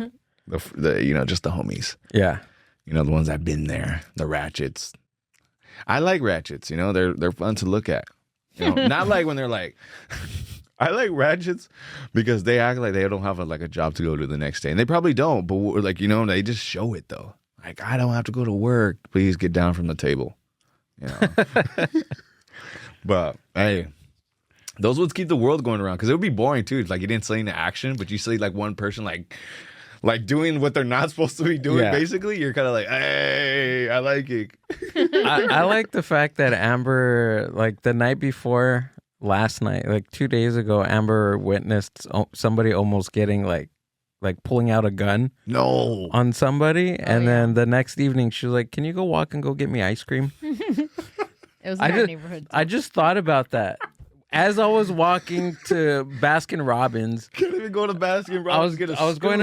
the just the homies. Yeah. You know, the ones that've been there, the ratchets. I like ratchets, they're fun to look at. Not like when they're like, I like ratchets because they act like they don't have a job to go to the next day. And they probably don't, but like, they just show it though. Like, I don't have to go to work. Please get down from the table. But hey, those ones keep the world going around because it would be boring too. Like you didn't see any action, but you see like one person like doing what they're not supposed to be doing, basically. You're kind of like, hey, I like it. I like the fact that Amber, like the night before last night, like 2 days ago, Amber witnessed somebody almost getting like pulling out a gun on somebody. And then the next evening, she was like, can you go walk and go get me ice cream? It was in our neighborhood. I just thought about that. As I was walking to Baskin Robbins, can't even go to Baskin Robbins. I was going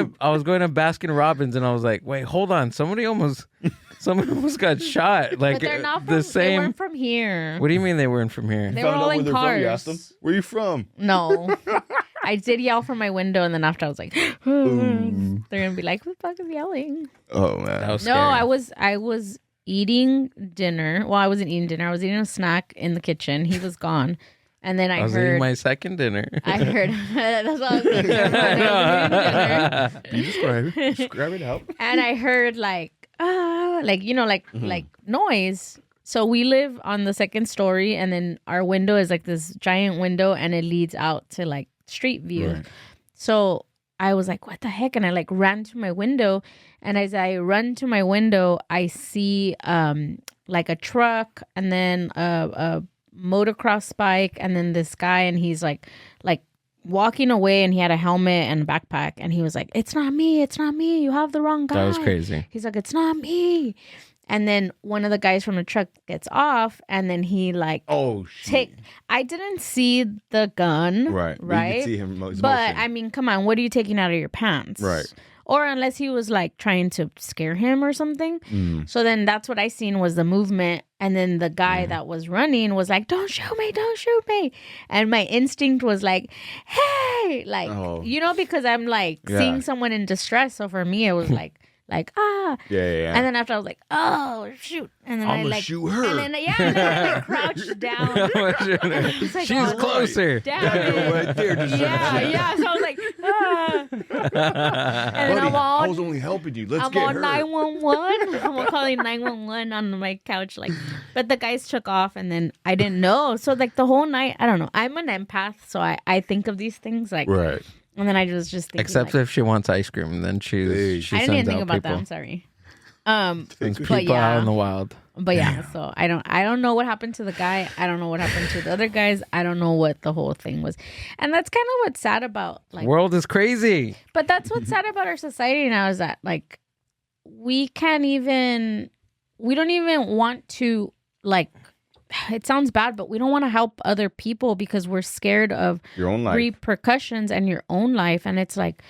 to Baskin Robbins, and I was like, "Wait, hold on! Somebody almost got shot." Like but they're not the same. They weren't from here. What do you mean they weren't from here? They were all in cars. You asked them, "Where you from?" No, I did yell from my window, and then after I was like, "They're gonna be like, who the fuck is yelling?" Oh man, that was scary. I was eating dinner. Well, I wasn't eating dinner. I was eating a snack in the kitchen. He was gone. And then I was eating my second dinner. I heard that's all I was doing. You describe it out. And I heard like noise. So we live on the second story, and then our window is like this giant window, and it leads out to like street view. Right. So I was like, what the heck? And I like ran to my window, and as I run to my window, I see like a truck, and then a motocross bike, and then this guy, and he's like walking away, and he had a helmet and a backpack, and he was like, it's not me, you have the wrong guy. That was crazy. He's like, it's not me. And then one of the guys from the truck gets off, and then he like, oh shit. I didn't see the gun, right? You could see him motion. But I mean, come on, what are you taking out of your pants, right? Or unless he was like trying to scare him or something. So then that's what I seen was the movement. And then the guy that was running was like, don't shoot me. And my instinct was like, hey, like, because I'm like seeing someone in distress. So for me, it was like, Yeah. And then after I was like, oh, shoot. And then I'm I like, shoot her. And then I crouched down. Like, she's closer. That right there. Yeah. So I was like, And then Buddy, I was only helping you. Let's get her. I'm on 911. I'm calling 911 on my couch. Like, but the guys took off, and then I didn't know. So like the whole night, I don't know. I'm an empath, so I think of these things like right. And then I was just thinking, except if she wants ice cream, then she I didn't even think about that. I'm sorry. Things people out in the wild. But yeah, so I don't know what happened to the guy. I don't know what happened to the other guys. I don't know what the whole thing was. And that's kind of what's sad about like world is crazy. But that's what's sad about our society now is that like we don't even want to like it sounds bad, but we don't want to help other people because we're scared of your own life repercussions and your own life. And it's like,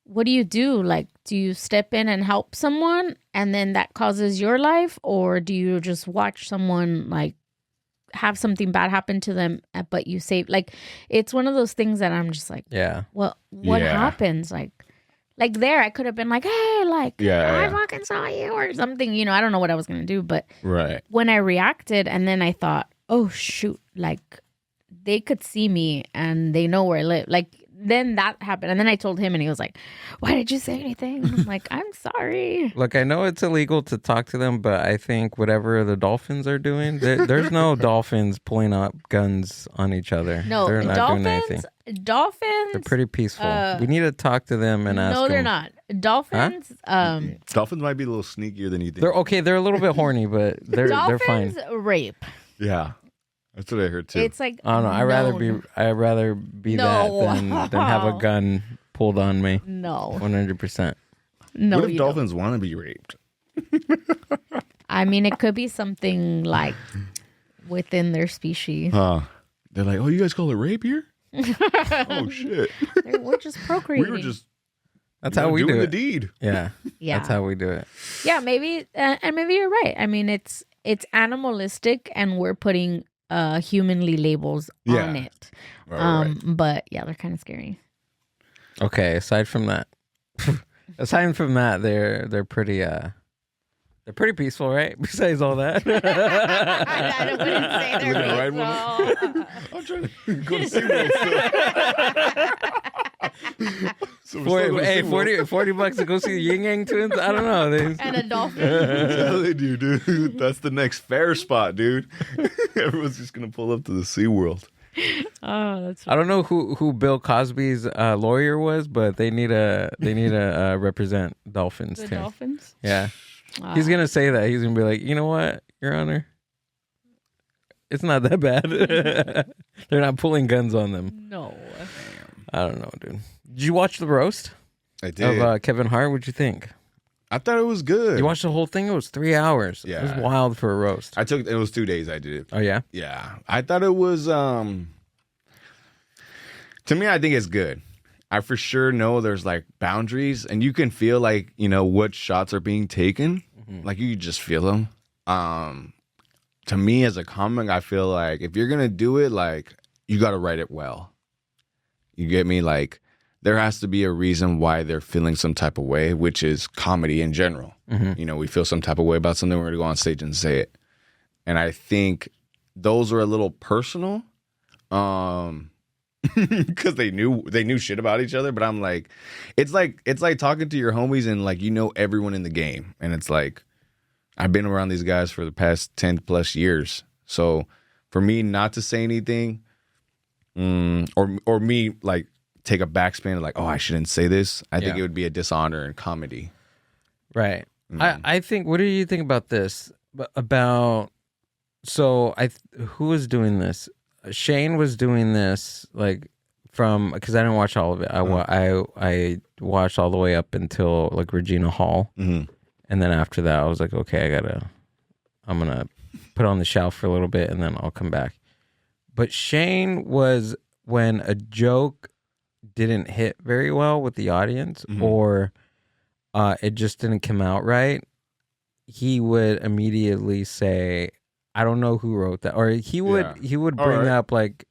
what do? Like, do you step in and help someone and then that causes your life? Or do you just watch someone like have something bad happen to them, but you save? Like, it's one of those things that I'm just like, yeah. Well, what happens? Like there, I could have been like, hey, like, I fucking saw you or something. You know, I don't know what I was going to do. But when I reacted and then I thought, oh, shoot, like they could see me and they know where I live. Like, then that happened. And then I told him and he was like, why did you say anything? And I'm like, I'm sorry. Look, I know it's illegal to talk to them, but I think whatever the dolphins are doing, there's no dolphins pulling up guns on each other. No, they're not doing anything. Dolphins. They're pretty peaceful. We need to talk to them and ask them. No, they're not. Dolphins. Dolphins might be a little sneakier than you think. They're okay. They're a little bit horny, but they're fine. Dolphins rape. Yeah. That's what I heard too. It's like I don't know. I'd rather be that than have a gun pulled on me. No. 100%. No. What if dolphins want to be raped? I mean, it could be something like within their species. They're like, oh, you guys call it rape here? Oh shit. We're just procreating. We were just. That's how we do doing it. The deed. Yeah. That's how we do it. Yeah, maybe, and maybe you're right. I mean, it's animalistic, and we're putting humanly labels on it. Right. But yeah, they're kind of scary. Okay, aside from that, they're pretty peaceful, right? Besides all that. I wouldn't say they're peaceful. I'm trying to go to SeaWorld. 40 bucks to go see the Yin Yang Twins? I don't know. And a dolphin. I'm telling you, dude. That's the next fair spot, dude. Everyone's just going to pull up to the SeaWorld. Oh, that's funny. I don't know who Bill Cosby's lawyer was, but they need to represent dolphins the too. Dolphins? Yeah. He's going to say that. He's going to be like, you know what, Your Honor? It's not that bad. They're not pulling guns on them. No. I don't know, dude. Did you watch the roast? I did. Of Kevin Hart? What'd you think? I thought it was good. You watched the whole thing? It was 3 hours. Yeah. It was wild for a roast. It was 2 days I did it. Oh, yeah? Yeah. I thought it was, to me, I think it's good. I for sure know there's like boundaries and you can feel like, you know, what shots are being taken. Mm-hmm. Like you just feel them. To me as a comic, I feel like if you're going to do it, like you got to write it well. You get me? Like there has to be a reason why they're feeling some type of way, which is comedy in general. Mm-hmm. You know, we feel some type of way about something, we're going to go on stage and say it. And I think those are a little personal. Because they knew shit about each other, but I'm like, it's like talking to your homies and like you know everyone in the game, and it's like I've been around these guys for the past 10 plus years, so for me not to say anything, or me like take a backspin like, oh, I shouldn't say this. I think it would be a dishonor in comedy, right? I think. What do you think about this? Who was doing this? Shane was doing this like because I didn't watch all of it. I watched all the way up until like Regina Hall, and then after that I was like, okay, I'm gonna put it on the shelf for a little bit and then I'll come back. But Shane was when a joke didn't hit very well with the audience or it just didn't come out right, he would immediately say, I don't know who wrote that, or he would bring up like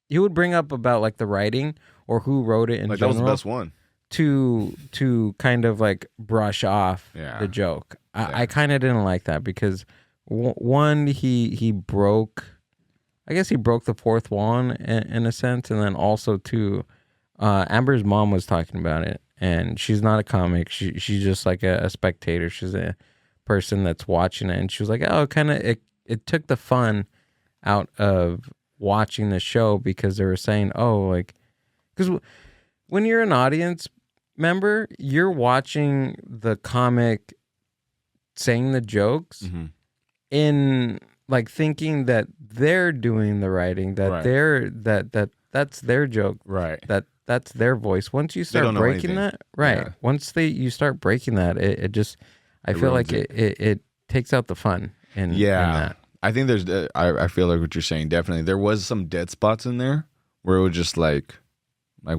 he would bring up about like the writing or who wrote it in like general. That was the best one to kind of like brush off the joke. I kind of didn't like that because one he broke, I guess he broke the fourth wall in a sense, and then also two, Amber's mom was talking about it, and she's not a comic. She's just like a spectator. She's a person that's watching it, and she was like, oh, it took the fun out of watching the show because they were saying, oh, like, because when you're an audience member, you're watching the comic saying the jokes in like thinking that they're doing the writing, that they're that's their joke, that's their voice. Once you start breaking that, once you start breaking that, it just I feel like it takes out the fun in that. I think there's I feel like what you're saying, definitely there was some dead spots in there where it was just like how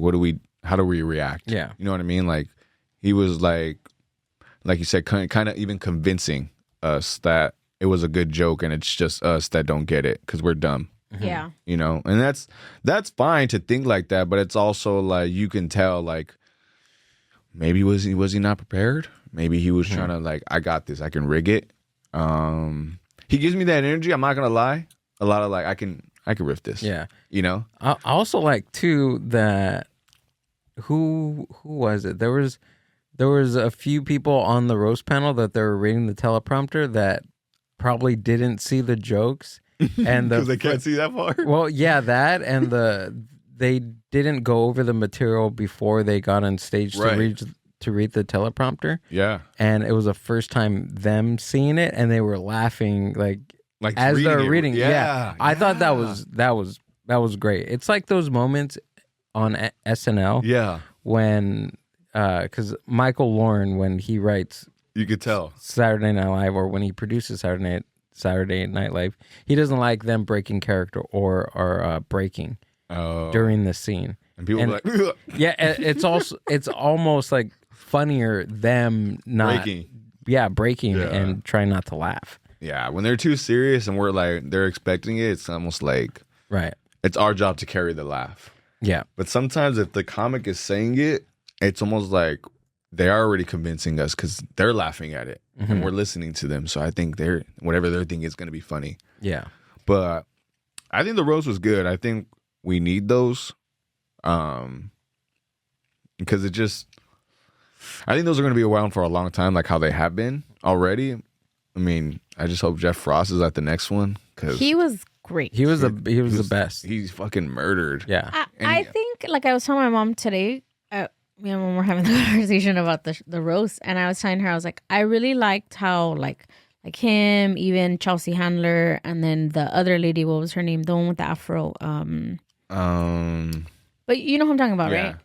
do we react? Yeah, you know what I mean. Like he was like you said, kind of even convincing us that it was a good joke, and it's just us that don't get it because we're dumb. Yeah, you know, and that's fine to think like that, but it's also like you can tell like maybe was he not prepared? Maybe he was trying to like, I got this, I can rig it. He gives me that energy. I'm not gonna lie. A lot of like I can riff this. Yeah, you know. I also like too that who was it? There was a few people on the roast panel that they were reading the teleprompter that probably didn't see the jokes. And because they can't see that far. Well, yeah, that and they didn't go over the material before they got on stage to read the teleprompter. Yeah, and it was the first time them seeing it, and they were laughing like as they're reading. Yeah, I thought that was great. It's like those moments on SNL. Yeah, when because Michael Lauren, when he writes, you could tell Saturday Night Live, or when he produces Saturday Night Live, he doesn't like them breaking character or breaking during the scene. And people are like, yeah, it's almost like funnier them not breaking and trying not to laugh. Yeah, when they're too serious and we're like they're expecting it, it's almost like it's our job to carry the laugh. Yeah, but sometimes if the comic is saying it, it's almost like they are already convincing us because they're laughing at it and we're listening to them. So I think whatever they're thinking is going to be funny. Yeah. But I think the roast was good. I think we need those because I think those are going to be around for a long time, like how they have been already. I mean, I just hope Jeff Frost is at the next one because he was great. He was the best. He's fucking murdered. Yeah. I think, like I was telling my mom today, me and mom were having the conversation about the roast, and I was telling her, I was like, I really liked how like him, even Chelsea Handler, and then the other lady, what was her name? The one with the afro. But you know who I'm talking about, right?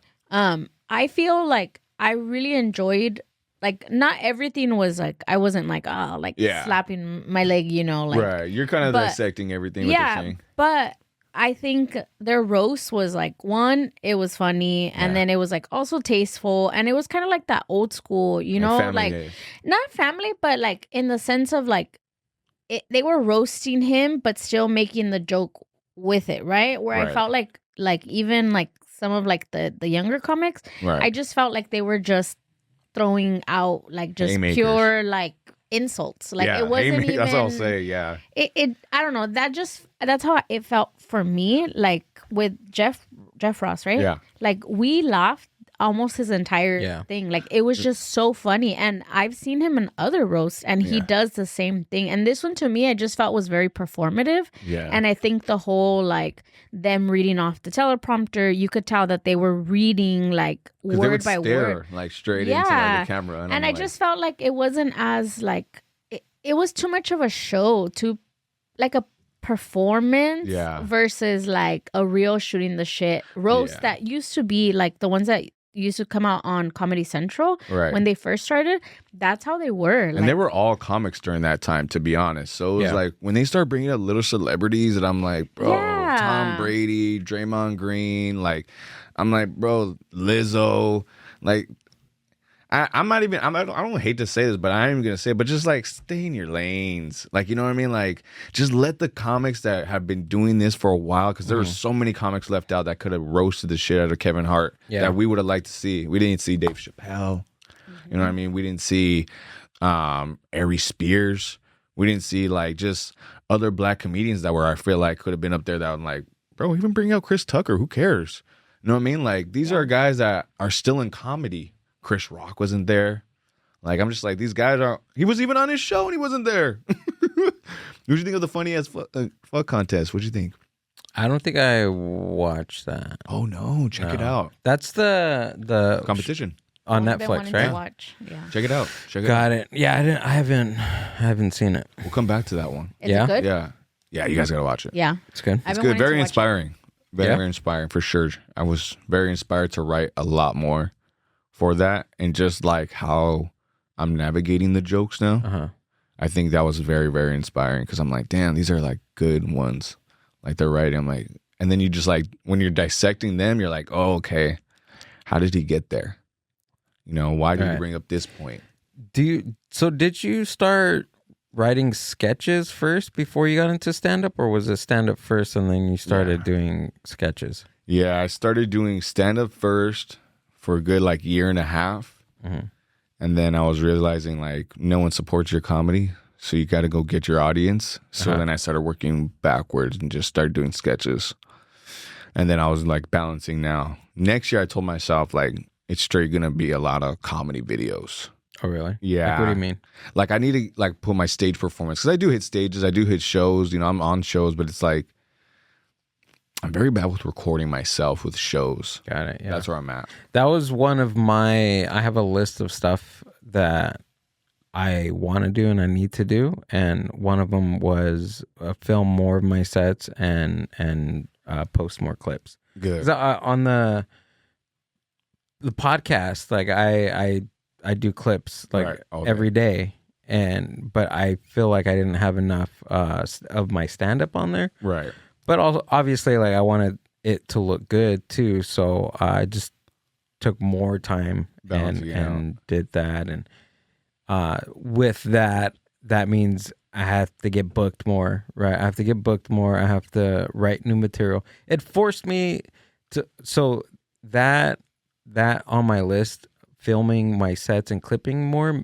I feel like I really enjoyed, like, not everything was like, I wasn't like, slapping my leg, you know, like. Right, you're kind of dissecting everything. Yeah, but I think their roast was like, one, it was funny, and then it was like also tasteful, and it was kind of like that old school, you know, like not family, but like in the sense of like they were roasting him, but still making the joke with it, right? Where I felt like even like some of like the younger comics, I just felt like they were just throwing out like just pure like insults, like it wasn't even. That's what I'll say. Yeah, it I don't know. That's how it felt for me. Like with Jeff Ross, right? Yeah, like we laughed almost his entire thing. Like it was just so funny. And I've seen him in other roasts, and he does the same thing. And this one, to me, I just felt was very performative. Yeah, and I think the whole like them reading off the teleprompter, you could tell that they were reading like word by word, like straight into like, the camera. And I just felt like it wasn't as like it was too much of a show, too like a performance versus like a real shooting the shit roast that used to be like the ones that used to come out on Comedy Central when they first started. That's how they were. And they were all comics during that time, to be honest. So it was like when they start bringing up little celebrities, and I'm like, bro, Tom Brady, Draymond Green, like I'm like, bro, Lizzo, like I'm not even, I don't hate to say this, but I ain't even gonna say it, but just like stay in your lanes. Like, you know what I mean? Like, just let the comics that have been doing this for a while, because there were so many comics left out that could have roasted the shit out of Kevin Hart that we would have liked to see. We didn't see Dave Chappelle. You know what I mean? We didn't see Ari Spears. We didn't see like just other black comedians that I feel like could have been up there that I'm like, bro, even bring out Chris Tucker. Who cares? You know what I mean? Like, these are guys that are still in comedy. Chris Rock wasn't there. Like, I'm just like, these guys are. He was even on his show and he wasn't there. What do you think of the funny ass fuck contest? What do you think? I don't think I watched that. Oh no, check it out. That's the competition. on I've been Netflix, wanting right? to watch. Yeah. Check it out. Got it. Yeah, I haven't seen it. We'll come back to that one. Is Yeah? it good? Yeah. Yeah, you guys got to watch it. Yeah. It's good. I've It's been good. wanting to Very watch it. inspiring. Very Yeah? inspiring for sure. I was very inspired to write a lot more for that, and just like how I'm navigating the jokes now. Uh-huh. I think that was very, very inspiring because I'm like, damn, these are like good ones. Like they're writing. I'm like, and then you just like, when you're dissecting them, you're like, oh, okay. How did he get there? You know, why did he bring up this point? Did you start writing sketches first before you got into stand-up, or was it stand-up first and then you started doing sketches? Yeah, I started doing stand-up first for a good like year and a half. Mm-hmm. And then I was realizing like no one supports your comedy. So you got to go get your audience. So then I started working backwards and just started doing sketches. And then I was like balancing now. Next year I told myself like it's straight going to be a lot of comedy videos. Oh, really? Yeah. Like, what do you mean? Like I need to like put my stage performance, because I do hit stages, I do hit shows, you know, I'm on shows, but it's like I'm very bad with recording myself with shows. Got it. Yeah. That's where I'm at. That was one of I have a list of stuff that I want to do and I need to do. And one of them was film more of my sets and post more clips. Good. 'Cause on the podcast, like I do clips like Right. every day. But I feel like I didn't have enough of my stand-up on there. Right. But also, obviously, like I wanted it to look good too, so I just took more time and did that. And with that, that means I have to get booked more, right? I have to get booked more. I have to write new material. It forced me to. So that on my list, filming my sets and clipping more,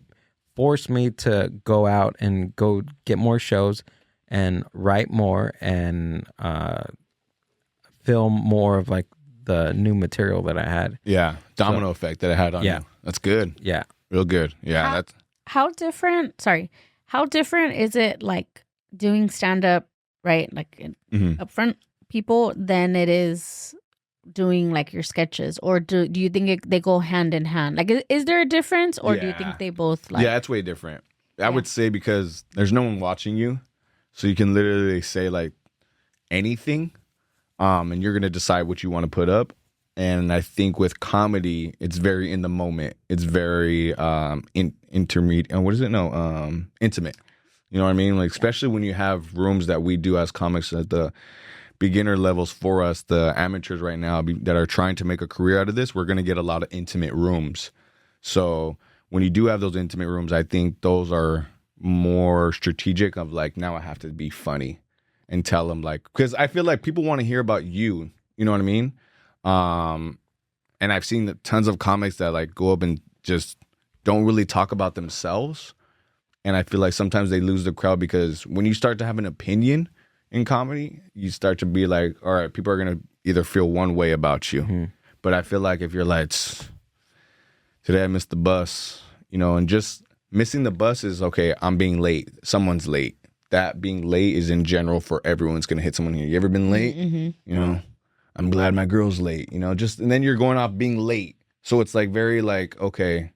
forced me to go out and go get more shows and write more and film more of like the new material that I had. Yeah. Domino effect that I had on you. That's good. Yeah. Real good. Yeah. How different is it like doing stand up, right? Like upfront people than it is doing like your sketches, or do you think they go hand in hand? Like, is there a difference, or do you think they both like? Yeah, it's way different. I would say because there's no one watching you, so you can literally say like anything, and you're gonna decide what you want to put up. And I think with comedy, it's very in the moment. It's very intermediate. What is it? No, intimate. You know what I mean? Like especially when you have rooms that we do as comics at the beginner levels for us, the amateurs right now that are trying to make a career out of this, we're going to get a lot of intimate rooms. So when you do have those intimate rooms, I think those are more strategic of like, now I have to be funny and tell them like, because I feel like people want to hear about you. You know what I mean? And I've seen tons of comics that like go up and just don't really talk about themselves. And I feel like sometimes they lose the crowd, because when you start to have an opinion in comedy, you start to be like, all right, people are going to either feel one way about you. Mm-hmm. But I feel like if you're like, today I missed the bus, you know, and just missing the bus is, okay, I'm being late. Someone's late. That being late is in general for everyone's going to hit someone here. You ever been late? Mm-hmm. You know, I'm glad my girl's late, you know, just, and then you're going off being late. So it's like very like, okay,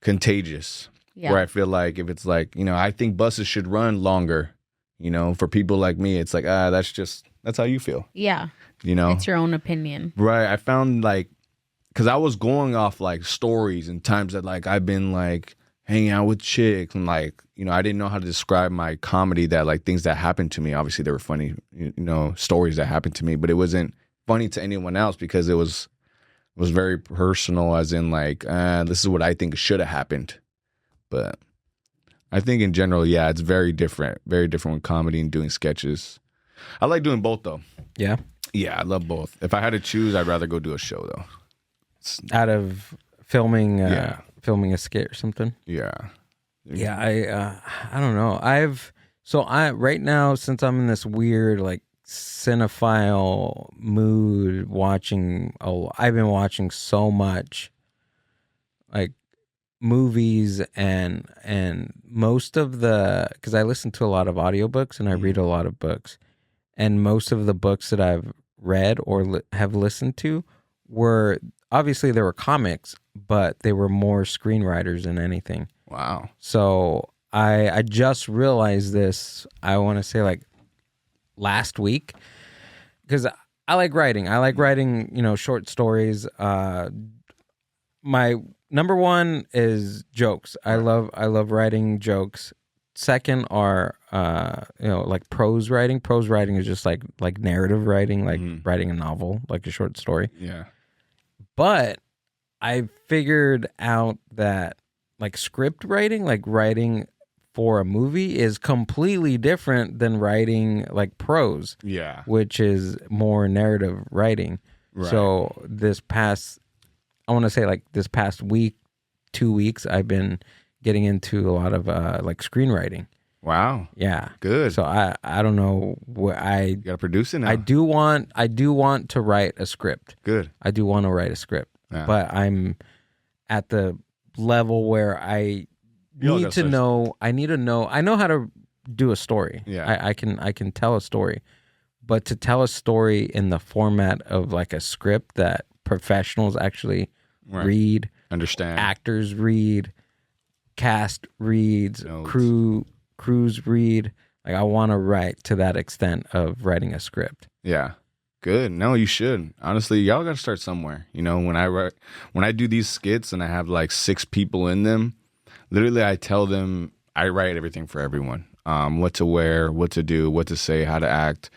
contagious. Yeah. Where I feel like if it's like, you know, I think buses should run longer. You know, for people like me, it's like, that's how you feel. Yeah. You know? It's your own opinion. Right. I found like, because I was going off like stories and times that like I've been like hanging out with chicks and like, you know, I didn't know how to describe my comedy, that like things that happened to me. Obviously, they were funny, you know, stories that happened to me, but it wasn't funny to anyone else because it was very personal, as in like, this is what I think should have happened. But I think in general, yeah, it's very different with comedy and doing sketches. I like doing both though. Yeah? Yeah, I love both. If I had to choose, I'd rather go do a show though. Out of filming a skit or something? Yeah. Yeah, I don't know. Right now, since I'm in this weird like cinephile mood, I've been watching so much like movies and most of because I listen to a lot of audiobooks and I read a lot of books, and most of the books that I've read or have listened to were obviously there were comics, but they were more screenwriters than anything. Wow. So I just realized this, I want to say like last week, because I like writing. I like writing, short stories. My number one is jokes. I love writing jokes. Second are like prose writing. Prose writing is just like narrative writing, like writing a novel, like a short story. Yeah. But I figured out that like script writing, like writing for a movie, is completely different than writing like prose. Yeah. Which is more narrative writing. Right. So this past week, 2 weeks, I've been getting into a lot of like screenwriting. Wow. Yeah. Good. So I don't know what You gotta produce it now. I do want to write a script. Good. I do want to write a script. Yeah. But I'm at the level where I need to know. I know how to do a story. Yeah. I can tell a story. But to tell a story in the format of like a script that professionals actually read, understand, actors read, cast reads, Notes. crews read. Like I want to write to that extent of writing a script. Yeah. Good. No, you should. Honestly, y'all got to start somewhere. When I do these skits and I have like 6 people in them, literally I tell them, I write everything for everyone. What to wear, what to do, what to say, how to act.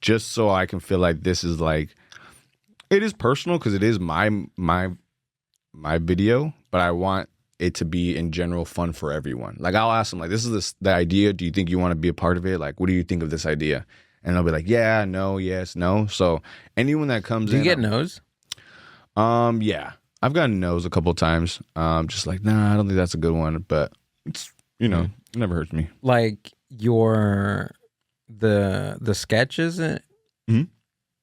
Just so I can feel like this is like, it is personal because it is my video, but I want it to be in general fun for everyone. Like I'll ask them like, this is the idea. Do you think you want to be a part of it? Like, what do you think of this idea? And they'll be like, yeah, no, yes, no. So anyone that comes in. Do you get no's? Yeah. I've gotten no's a couple of times. Just like, nah, I don't think that's a good one. But it's, it never hurts me. Like the sketch, is it? Mhm.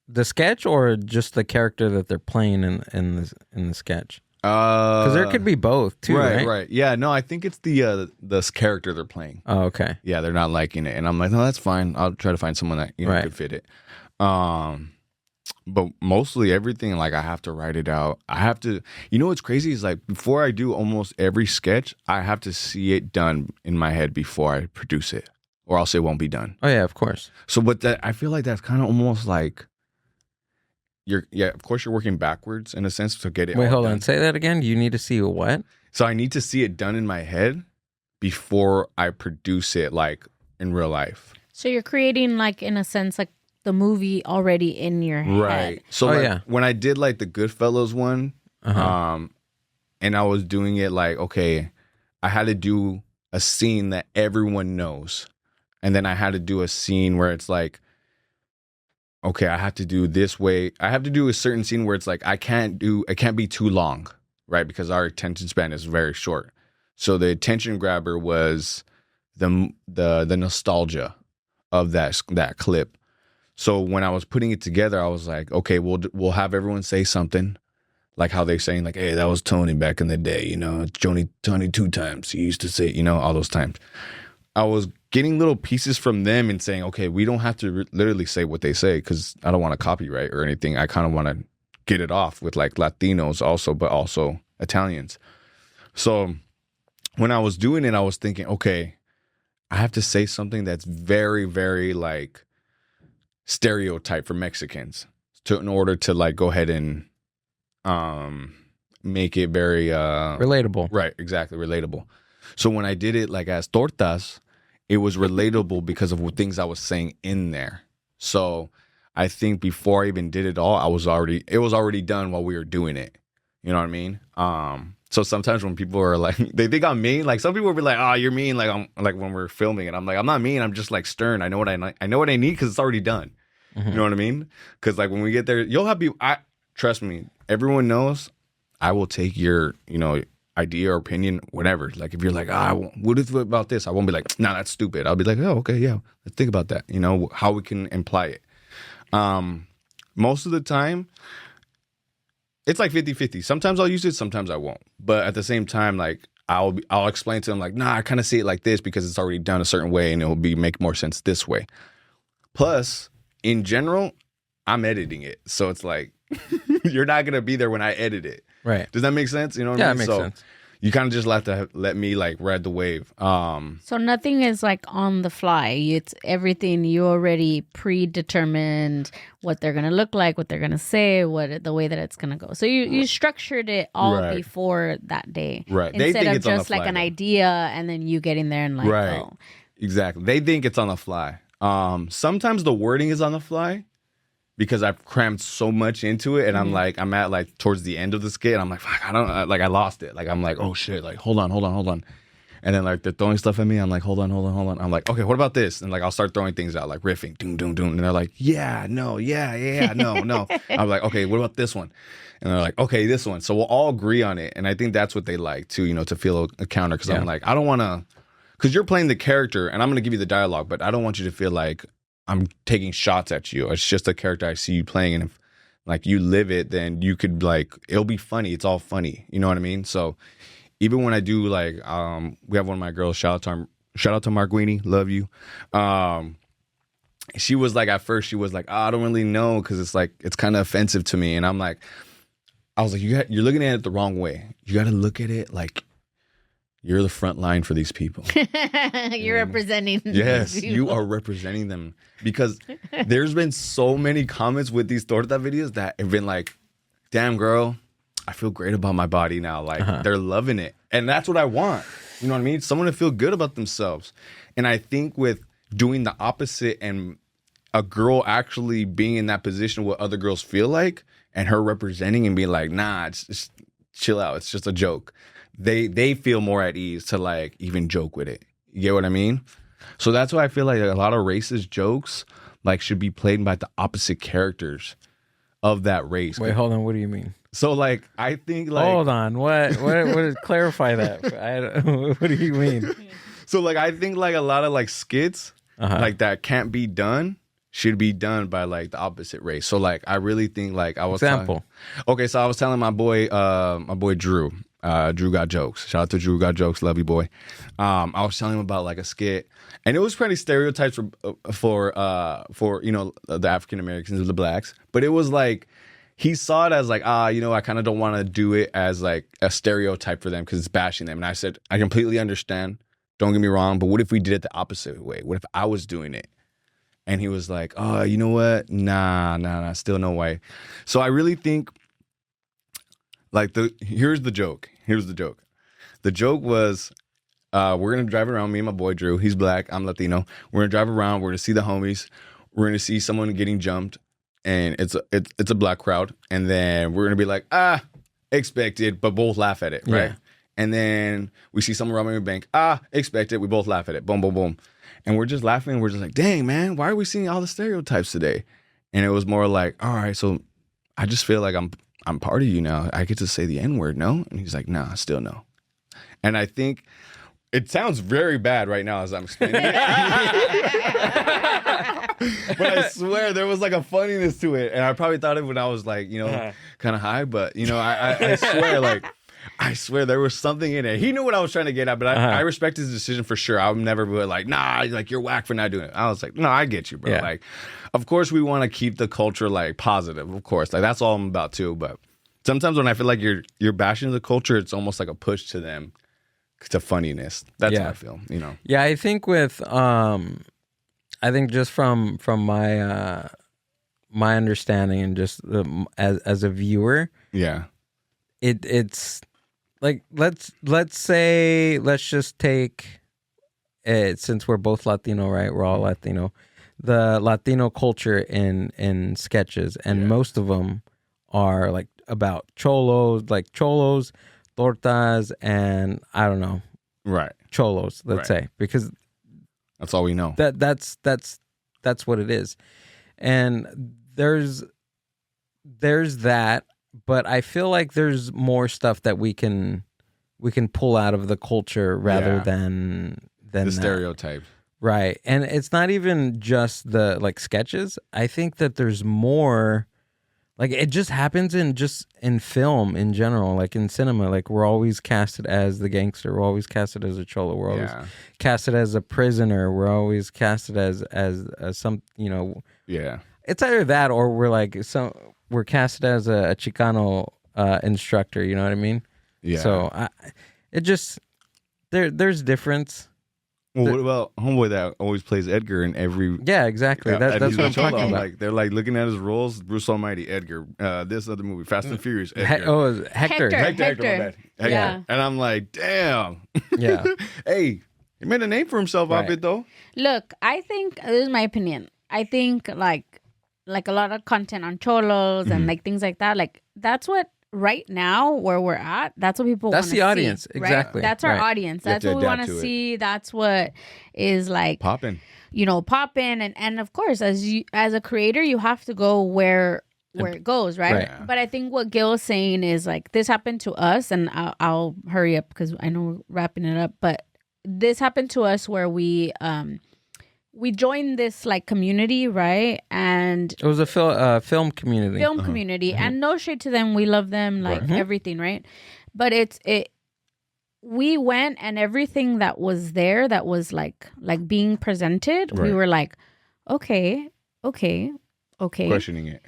The sketch or just the character that they're playing in the sketch? Because there could be both too, right? Right. Yeah, no, I think it's the character they're playing. Oh, okay. Yeah, they're not liking it. And I'm like, no, that's fine. I'll try to find someone that could fit it. But mostly everything, like I have to write it out. I have to, what's crazy is like before I do almost every sketch, I have to see it done in my head before I produce it, or else it won't be done. Oh yeah, of course. So, but I feel like that's kind of almost like of course you're working backwards in a sense to get it. Wait, hold done. on. Say that again. You need to see what? So I need to see it done in my head before I produce it like in real life. So you're creating like in a sense like the movie already in your head. Right. So when I did like the Goodfellas one, and I was doing it like, okay, I had to do a scene that everyone knows. And then I had to do a scene where it's like, okay, I have to do this way. I have to do a certain scene where it's like, it can't be too long, right? Because our attention span is very short. So the attention grabber was the nostalgia of that clip. So when I was putting it together, I was like, okay, we'll have everyone say something, like how they're saying like, hey, that was Tony back in the day, Tony 2 times. He used to say, all those times. I was getting little pieces from them and saying, okay, we don't have to literally say what they say because I don't want to copyright or anything. I kind of want to get it off with like Latinos also, but also Italians. So when I was doing it, I was thinking, okay, I have to say something that's very, very like stereotype for Mexicans in order to like go ahead and make it very relatable. Right, exactly, relatable. So when I did it like as tortas, it was relatable because of things I was saying in there. So I think before I even did it all, it was already done while we were doing it. You know what I mean? So sometimes when people are like, they think I'm mean. Like some people will be like, "Oh, you're mean." Like I'm like when we're filming it, I'm like, I'm not mean. I'm just like stern. I know what I need because it's already done. You know what I mean? Because like when we get there, you'll have people. Trust me, everyone knows. I will take your idea or opinion, whatever. Like if you're like, what is about this? I won't be like, nah, that's stupid. I'll be like, oh, okay, yeah, let's think about that. How we can imply it. Most of the time, it's like 50-50. Sometimes I'll use it, sometimes I won't. But at the same time, like I'll explain to them like, nah, I kind of see it like this because it's already done a certain way and it will make more sense this way. Plus, in general, I'm editing it. So it's like, you're not going to be there when I edit it. Right. Does that make sense? You know what Yeah, I mean? it makes sense. You kind of just have to let me like ride the wave. So nothing is like on the fly. It's everything you already predetermined what they're gonna look like, what they're gonna say, the way that it's gonna go. So you structured it all Right. before that day, Right. They Instead think of it's on the just like fly, an though. idea and then you getting there and like, Right. oh, Exactly. They think it's on the fly. Sometimes the wording is on the fly because I've crammed so much into it, and I'm at like towards the end of the skit, and I'm like, fuck, I lost it. Like I'm like, oh shit, like hold on. And then like they're throwing stuff at me. I'm like, hold on. I'm like, okay, what about this? And like I'll start throwing things out, like riffing, doom, doom, doom. And they're like, yeah, no. I'm like, okay, what about this one? And they're like, okay, this one. So we'll all agree on it. And I think that's what they like too, you know, to feel a counter. Because I'm like, I don't want to, because you're playing the character, and I'm going to give you the dialogue, but I don't want you to feel like I'm taking shots at you. It's just a character I see you playing, and if like you live it, then you could like, it'll be funny. It's all funny. You know what I mean? So even when I do like, we have one of my girls, shout out to Marguini, love you. She was like, at first she was like, oh, I don't really know, because it's like, it's kind of offensive to me. And I was like, you're looking at it the wrong way. You got to look at it like you're the front line for these people. you're representing. Yes, these people. you are representing them, because there's been so many comments with these torta videos that have been like, damn girl, I feel great about my body now. Like they're loving it. And that's what I want. You know what I mean? Someone to feel good about themselves. And I think with doing the opposite and a girl actually being in that position what other girls feel like, and her representing and being like, nah, it's just chill out. It's just a joke. They feel more at ease to like even joke with it. You get what I mean? So that's why I feel like a lot of racist jokes like should be played by the opposite characters of that race. Wait, hold on. What do you mean? So like I think like Hold on. What clarify that. What do you mean? So like I think like a lot of like skits like that can't be done should be done by like the opposite race. So like I really think like I was Example. Okay, so I was telling my boy Drew. Drew got jokes. Shout out to Drew got jokes. Love you, boy. I was telling him about like a skit, and it was pretty stereotypes for you know the African Americans or the blacks, but it was like he saw it as like you know I kind of don't want to do it as like a stereotype for them because it's bashing them. And I said I completely understand. Don't get me wrong, but what if we did it the opposite way? What if I was doing it? And he was like, oh, you know what? Nah, still no way. So I really think. Like here's the joke. The joke was, we're gonna drive around. Me and my boy Drew. He's black. I'm Latino. We're gonna drive around. We're gonna see the homies. We're gonna see someone getting jumped, and it's a black crowd. And then we're gonna be like, expected, but both laugh at it, right? Yeah. And then we see someone robbing a bank. Expected. We both laugh at it. Boom, boom, boom. And we're just laughing. We're just like, dang man, why are we seeing all the stereotypes today? And it was more like, all right, so I just feel like I'm part of you now. I get to say the N-word, no? And he's like, nah, still no. And I think it sounds very bad right now as I'm explaining it. But I swear there was like a funniness to it. And I probably thought it when I was like, you know, kind of high. But, you know, I swear there was something in it. He knew what I was trying to get at, but I respect his decision for sure. I would never be like, nah, like you're whack for not doing it. I was like, no, I get you, bro. Yeah. Like, of course we want to keep the culture like positive, of course. Like that's all I'm about too. But sometimes when I feel like you're bashing the culture, it's almost like a push to them to funniness. That's how I feel, you know. Yeah, I think with I think just from my my understanding and just as a viewer, yeah, it's like let's just take it, since we're both Latino, right? We're all Latino. The Latino culture in sketches, and most of them are like about cholos, tortas, and I don't know, right? Cholos, let's say, because that's all we know. That's what it is, and there's that, but I feel like there's more stuff that we can pull out of the culture rather than the stereotype. Right. And it's not even just the like sketches. I think that there's more, like it just happens in film in general, like in cinema. Like we're always casted as the gangster. We're always casted as a cholo. We're always casted as a prisoner. We're always casted as some, you know. Yeah. It's either that or we're casted as a Chicano instructor. You know what I mean? Yeah. So it just there's difference. Well, what about homeboy that always plays Edgar in every? Yeah, exactly. That's what I'm talking about. Like they're like looking at his roles. Bruce Almighty, Edgar. This other movie, Fast and Furious, Edgar. Hector. My bad. Yeah. And I'm like, damn. Yeah. Hey, he made a name for himself off it though. Look, I think this is my opinion. I think like a lot of content on cholos and like things like that. Like that's what right now where we're at. That's what people. That's the audience, see, exactly. Right? That's our audience. That's what we want to see. That's what is like popping. Popping, and of course, as a creator, you have to go where it goes, right? But I think what Gil is saying is like this happened to us, and I'll hurry up because I know we're wrapping it up, but this happened to us where we joined this like community, right? And it was a film community. Community, and no shade to them, we love them, like everything, right? But we went, and everything that was there that was like being presented, we were like, okay. Questioning it.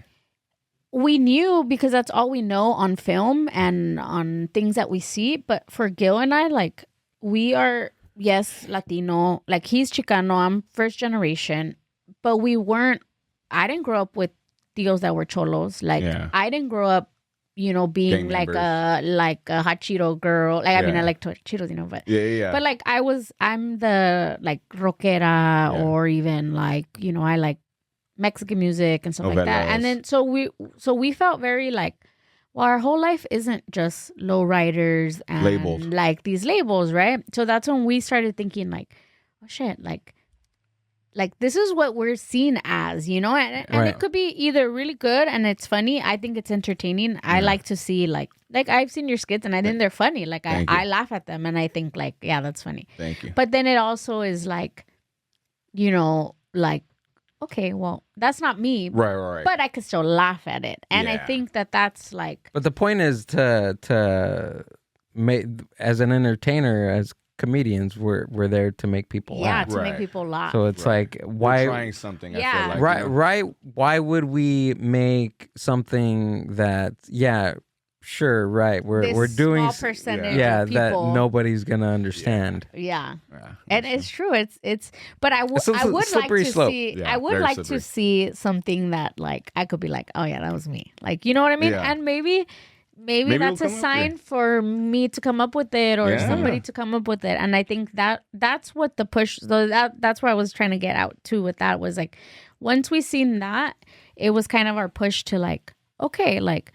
We knew because that's all we know on film and on things that we see. But for Gil and I, like we are. Yes, Latino, like he's Chicano, I'm first generation, but I didn't grow up with tios that were cholos. Like I didn't grow up, being like a hot Cheeto girl. Like, I mean, I like Cheetos, but but like I'm the like rockera or even like, I like Mexican music and stuff like that. And then, so we felt very like, well, our whole life isn't just lowriders and labeled. Like these labels, right? So that's when we started thinking like, oh shit, like this is what we're seen as, and it could be either really good and it's funny. I think it's entertaining. I like to see like I've seen your skits and I think they're funny. Like I laugh at them and I think like, yeah, that's funny. Thank you. But then it also is like, like, okay, well, that's not me. Right. But I could still laugh at it. And I think that's like... But the point is to make, as an entertainer, as comedians, we're there to make people laugh. Yeah, to make people laugh. So it's like, why... We're trying something, yeah. I feel like. Right. Why would we make something that, sure, right. We're doing percentage of people. That nobody's gonna understand. Yeah. And it's true. It's but I would like to slope. see I would like slippery. to see something that like I could be like, oh yeah, that was me. Like, you know what I mean? And maybe that's a sign for me to come up with it or somebody to come up with it. And I think that's what the push, so that's where I was trying to get out to with that was like, once we seen that, it was kind of our push to like, okay, like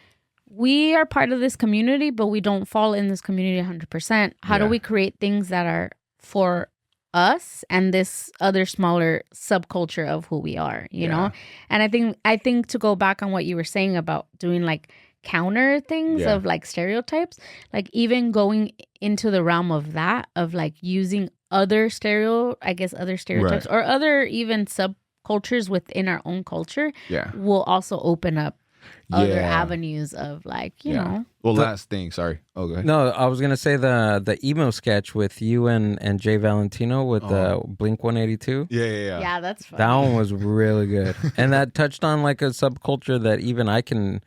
we are part of this community, but we don't fall in this community 100%. How do we create things that are for us and this other smaller subculture of who we are, you know? And I think to go back on what you were saying about doing like counter things of like stereotypes, like even going into the realm of that, of like using other stereotypes or other even subcultures within our own culture will also open up other avenues of like, you know. Well, last thing, sorry. Oh, go ahead. No, I was gonna say the emo sketch with you and Jay Valentino with the Blink 182. Yeah, that's funny. That one was really good, and that touched on like a subculture that even I can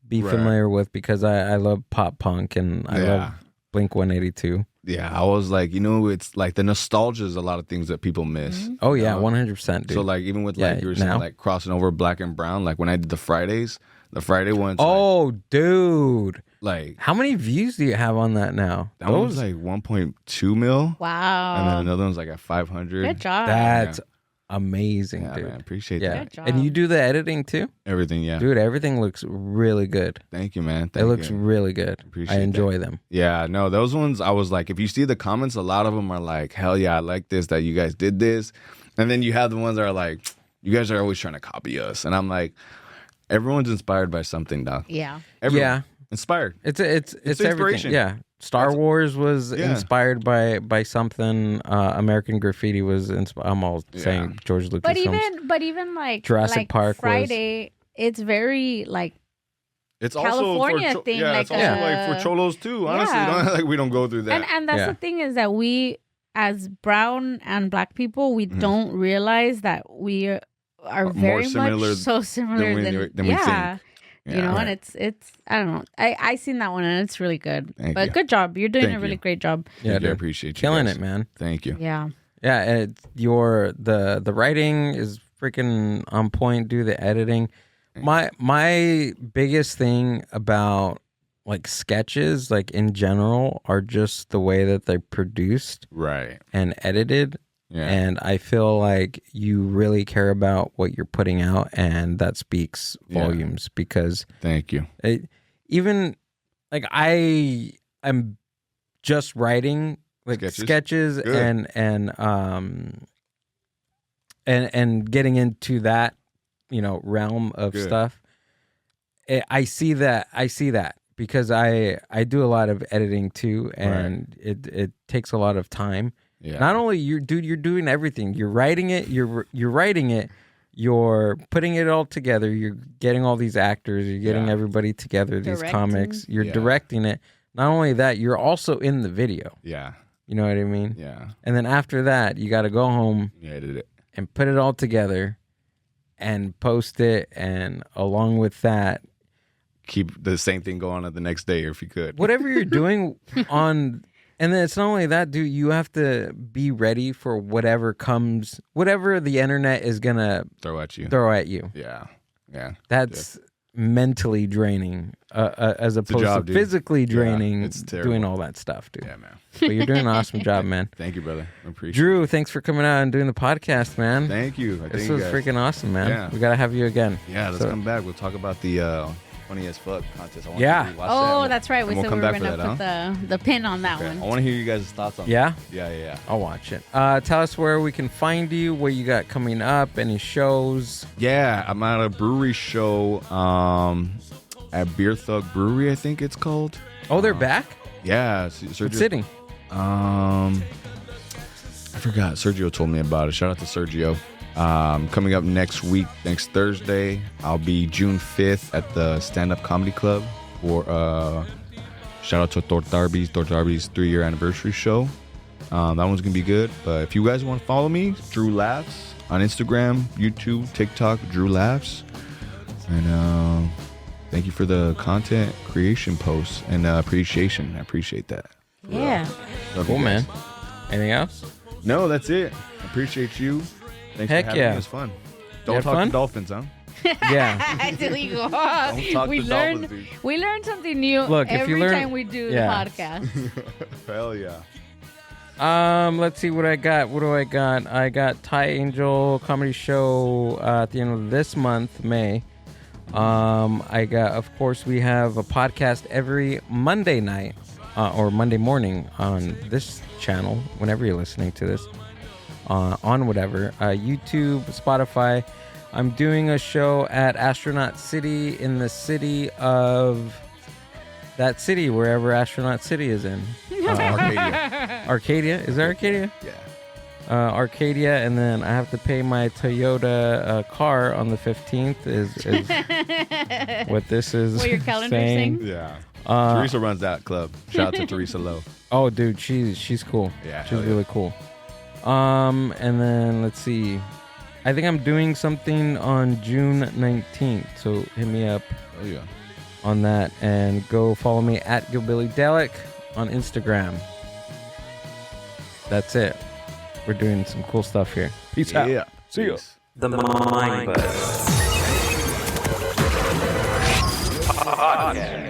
be familiar with because I love pop punk and I love Blink 182. Yeah, I was like, it's like the nostalgia is a lot of things that people miss. Mm-hmm. Oh yeah, 100%, dude. So like even with like you were saying like crossing over black and brown, like when I did the Friday ones. Oh, dude. Like how many views do you have on that now? That one was like 1.2 mil. Wow. And then another one's like at 500. Good job. That's amazing, dude. Man, appreciate that. Good job. And you do the editing too? Everything, yeah. Dude, everything looks really good. Thank you, man. It looks really good. Appreciate I enjoy them. Yeah, no, those ones, I was like, if you see the comments, a lot of them are like, hell yeah, I like this, that you guys did this. And then you have the ones that are like, you guys are always trying to copy us. And I'm like, everyone's inspired by something, dog. Yeah. Everyone. Inspired. It's everything. Yeah. Star Wars was inspired by something. American Graffiti was inspired. I'm all saying George Lucas. But even like Jurassic Park Friday, it's very like it's California also for thing. It's also like for cholos too. Honestly, like we don't go through that. And that's the thing is that we, as brown and black people, we don't realize that we are very much so similar than we think. You know, and it's I don't know. I seen that one and it's really good. But good job. You're doing a really great job. Yeah, I appreciate you. Killing it, man. Thank you. Yeah. Yeah, the writing is freaking on point. Do the editing. My biggest thing about like sketches, like in general, are just the way that they're produced, right, and edited. Yeah. And I feel like you really care about what you're putting out, and that speaks volumes. Because thank you. Even like I'm just writing like sketches and getting into that, you know, realm of stuff. I see that because I do a lot of editing too, and it takes a lot of time. Yeah. Not only you're doing everything. You're writing it. You're writing it. You're putting it all together. You're getting all these actors. You're getting everybody together. These comics. You're directing it. Not only that, you're also in the video. Yeah. You know what I mean? Yeah. And then after that, you got to go home edit it and put it all together and post it. And along with that, keep the same thing going on the next day, if you could. Whatever you're doing on. And then it's not only that, dude, you have to be ready for whatever comes, whatever the internet is going to throw at you. Yeah. Yeah. That's mentally draining as opposed to physically draining, it's doing all that stuff, dude. Yeah, man. But you're doing an awesome job, man. Thank you, brother. I appreciate Drew, thanks for coming out and doing the podcast, man. Thank you. This was freaking awesome, man. Yeah. We got to have you again. Yeah, let's come back. We'll talk about the funny as fuck contest. That's right. We said we were going to put the pin on that one. I want to hear you guys' thoughts on that. Yeah. I'll watch it. Tell us where we can find you, what you got coming up, any shows. Yeah, I'm at a brewery show at Beer Thug Brewery, I think it's called. Oh, they're back? Yeah. What city? I forgot. Sergio told me about it. Shout out to Sergio. Coming up next week, next Thursday, I'll be June 5th at the Stand Up Comedy Club for shout out to Tortarby's 3-year anniversary show. That one's gonna be good. But if you guys want to follow me, Drew Laughs on Instagram, YouTube, TikTok, Drew Laughs. And thank you for the content creation posts and appreciation. I appreciate that. Yeah. Cool, man. Anything else? No, that's it. I appreciate you. Thanks for having me. It was fun. Don't talk to dolphins, huh? Yeah. It's illegal. Don't talk to dolphins, dude. We learn something new every time we do the podcast. Hell yeah. Let's see what I got. What do I got? I got Thai Angel comedy show at the end of this month, May. I got, of course, we have a podcast every Monday night or Monday morning on this channel, whenever you're listening to this. On whatever, YouTube, Spotify. I'm doing a show at Astronaut City in the city of that city, wherever Astronaut City is in. Arcadia. Arcadia? Is that Arcadia? Yeah. Arcadia, and then I have to pay my Toyota car on the 15th is what this is. What your calendar saying. Yeah. Teresa runs that club. Shout out to Teresa Lowe. Oh, dude, she's cool. Yeah. She's really cool. And then let's see. I think I'm doing something on June 19th. So hit me up on that and go follow me at GilBillyDelic on Instagram. That's it. We're doing some cool stuff here. Peace out. See you. The Mind Buzz Podcast.